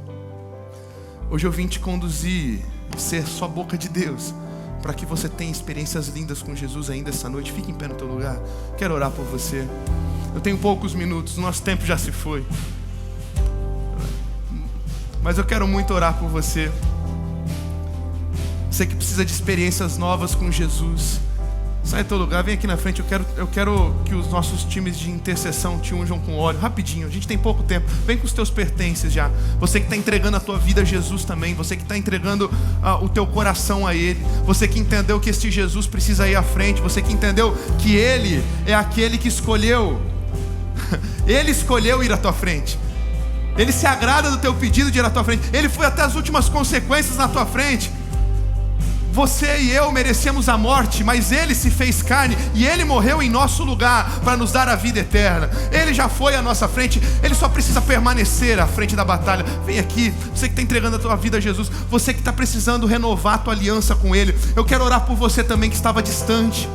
Hoje eu vim te conduzir a ser só boca de Deus, para que você tenha experiências lindas com Jesus ainda essa noite. Fique em pé no teu lugar. Quero orar por você. Eu tenho poucos minutos, nosso tempo já se foi, mas eu quero muito orar por você. Você que precisa de experiências novas com Jesus, sai do teu lugar, vem aqui na frente. Eu quero que os nossos times de intercessão te unjam com óleo, rapidinho, a gente tem pouco tempo. Vem com os teus pertences já. Você que está entregando a tua vida a Jesus também, você que está entregando o teu coração a Ele, você que entendeu que este Jesus precisa ir à frente, você que entendeu que Ele é aquele que escolheu, Ele escolheu ir à tua frente, Ele se agrada do teu pedido de ir à tua frente, Ele foi até as últimas consequências na tua frente. Você e eu merecemos a morte, mas Ele se fez carne e Ele morreu em nosso lugar para nos dar a vida eterna. Ele já foi à nossa frente, Ele só precisa permanecer à frente da batalha. Vem aqui, você que está entregando a tua vida a Jesus, você que está precisando renovar a tua aliança com Ele. Eu quero orar por você também que estava distante.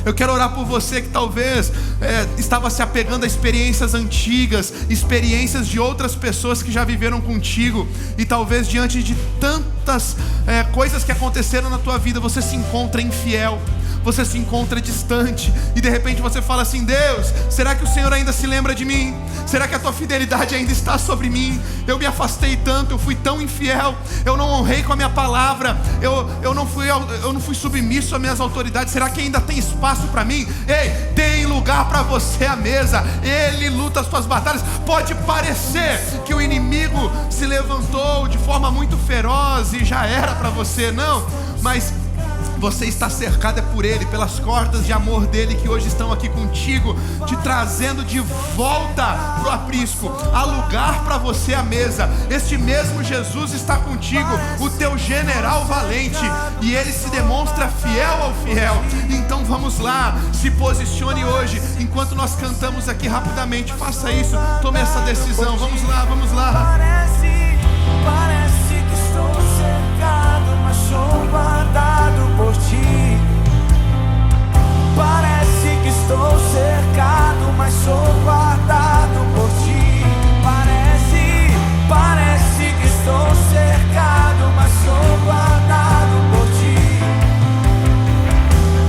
Eu quero orar por você que talvez estava se apegando a experiências antigas, experiências de outras pessoas que já viveram contigo, e talvez diante de tantas coisas que aconteceram na tua vida, você se encontra infiel, você se encontra distante, e de repente você fala assim: Deus, será que o Senhor ainda se lembra de mim? Será que a tua fidelidade ainda está sobre mim? Eu me afastei tanto, eu fui tão infiel, eu não honrei com a minha palavra, eu não fui submisso às minhas autoridades. Será que ainda tem espaço para mim? Ei, tem lugar para você à mesa. Ele luta as tuas batalhas. Pode parecer que o inimigo se levantou de forma muito feroz e já era para você, não, mas você está cercado por Ele, pelas cordas de amor dEle que hoje estão aqui contigo, te trazendo de volta para o aprisco. Há lugar para você à mesa. Este mesmo Jesus está contigo, o teu general valente, e Ele se demonstra fiel ao fiel. Então vamos lá, se posicione hoje, enquanto nós cantamos aqui rapidamente. Faça isso, tome essa decisão. Vamos lá, vamos lá. Parece que estou cercado, mas sou guardado por ti. Parece que estou cercado, mas sou guardado por ti. Parece que estou cercado, mas sou guardado por ti.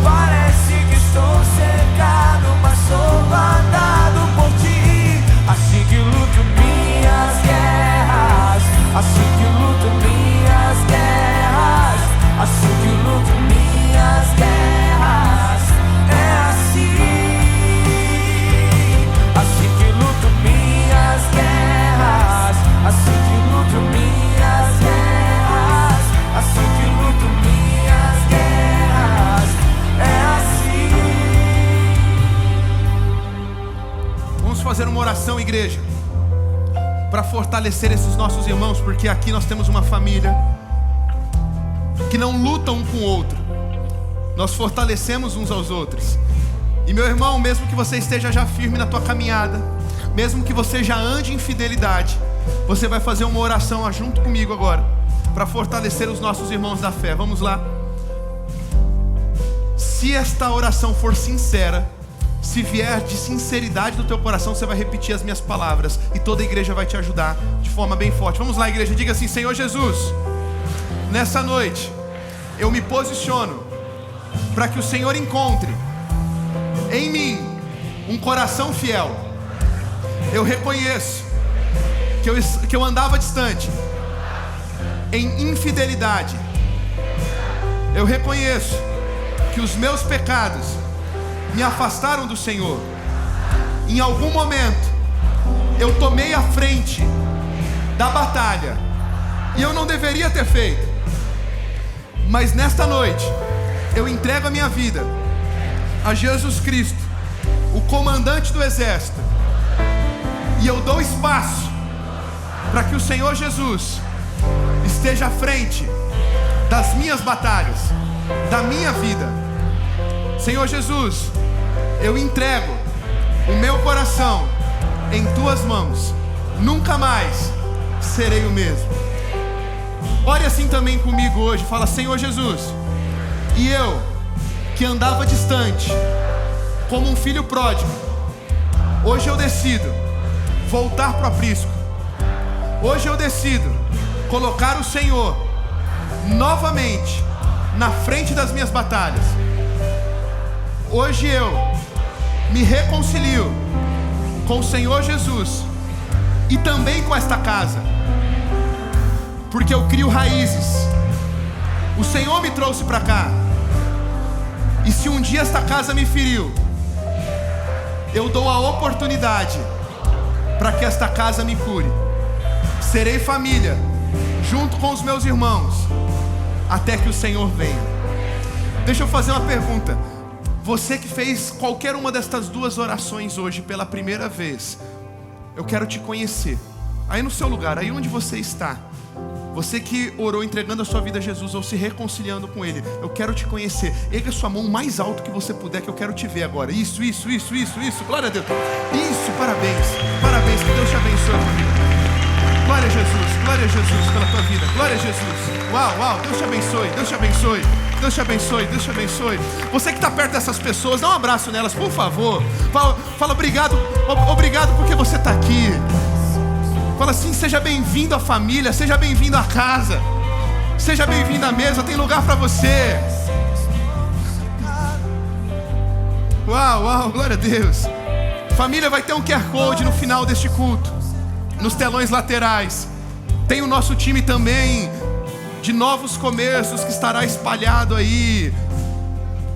Parece que estou cercado, mas sou guardado por ti. Assim que luto minhas guerras, assim que luto minhas guerras, assim que luto minhas guerras, é assim. Assim que luto minhas guerras, assim que luto minhas guerras, assim que luto minhas guerras, é assim. Vamos fazer uma oração, igreja, para fortalecer esses nossos irmãos, porque aqui nós temos uma família que não luta um com o outro, nós fortalecemos uns aos outros. E meu irmão, mesmo que você esteja já firme na tua caminhada, mesmo que você já ande em fidelidade, você vai fazer uma oração junto comigo agora, para fortalecer os nossos irmãos da fé. Vamos lá. Se esta oração for sincera, se vier de sinceridade do teu coração, você vai repetir as minhas palavras, e toda a igreja vai te ajudar de forma bem forte. Vamos lá, igreja, diga assim: Senhor Jesus, nessa noite eu me posiciono para que o Senhor encontre em mim um coração fiel. Eu reconheço que eu andava distante em infidelidade. Eu reconheço que os meus pecados me afastaram do Senhor. Em algum momento eu tomei a frente da batalha e eu não deveria ter feito. Mas nesta noite eu entrego a minha vida a Jesus Cristo, o comandante do exército, e eu dou espaço para que o Senhor Jesus esteja à frente das minhas batalhas, da minha vida. Senhor Jesus, eu entrego o meu coração em tuas mãos. Nunca mais serei o mesmo. Ore assim também comigo hoje. Fala: Senhor Jesus, e eu que andava distante como um filho pródigo, hoje eu decido voltar para o aprisco. Hoje eu decido colocar o Senhor novamente na frente das minhas batalhas. Hoje eu me reconcilio com o Senhor Jesus e também com esta casa, porque eu crio raízes. O Senhor me trouxe para cá, e se um dia esta casa me feriu, eu dou a oportunidade para que esta casa me cure. Serei família junto com os meus irmãos até que o Senhor venha. Deixa eu fazer uma pergunta. Você que fez qualquer uma destas duas orações hoje pela primeira vez, eu quero te conhecer. Aí no seu lugar, aí onde você está, você que orou entregando a sua vida a Jesus ou se reconciliando com Ele, eu quero te conhecer. Erga sua mão mais alto que você puder, que eu quero te ver agora. Isso, glória a Deus. Isso, parabéns, que Deus te abençoe, família. Glória a Jesus pela tua vida. Glória a Jesus. Uau, Deus te abençoe. Deus te abençoe, Deus te abençoe. Você que está perto dessas pessoas, dá um abraço nelas, por favor. Fala obrigado, obrigado porque você está aqui. Fala assim, seja bem-vindo à família, seja bem-vindo à casa, seja bem-vindo à mesa, tem lugar para você. Uau, glória a Deus. Família, vai ter um QR Code no final deste culto, nos telões laterais. Tem o nosso time também de Novos Começos, que estará espalhado aí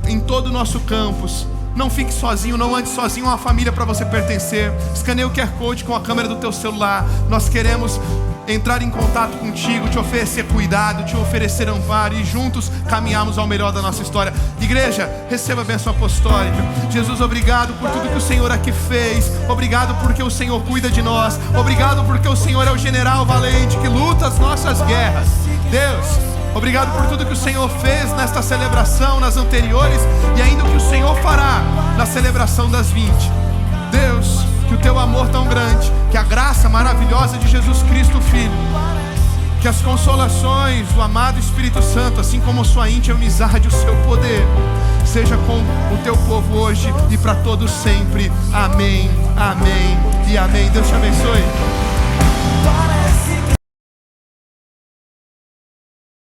em todo o nosso campus. Não fique sozinho, não ande sozinho, uma família para você pertencer. Escaneie o QR Code com a câmera do teu celular. Nós queremos entrar em contato contigo, te oferecer cuidado, te oferecer amparo e juntos caminharmos ao melhor da nossa história. Igreja, receba a bênção apostólica. Jesus, obrigado por tudo que o Senhor aqui fez. Obrigado porque o Senhor cuida de nós. Obrigado porque o Senhor é o general valente que luta as nossas guerras. Deus, obrigado por tudo que o Senhor fez nesta celebração, nas anteriores e ainda o que o Senhor fará na celebração das 20. Deus, que o teu amor tão grande, que a graça maravilhosa de Jesus Cristo, Filho, que as consolações do amado Espírito Santo, assim como a sua íntima amizade, o seu poder, seja com o teu povo hoje e para todos sempre. Amém, amém e amém. Deus te abençoe.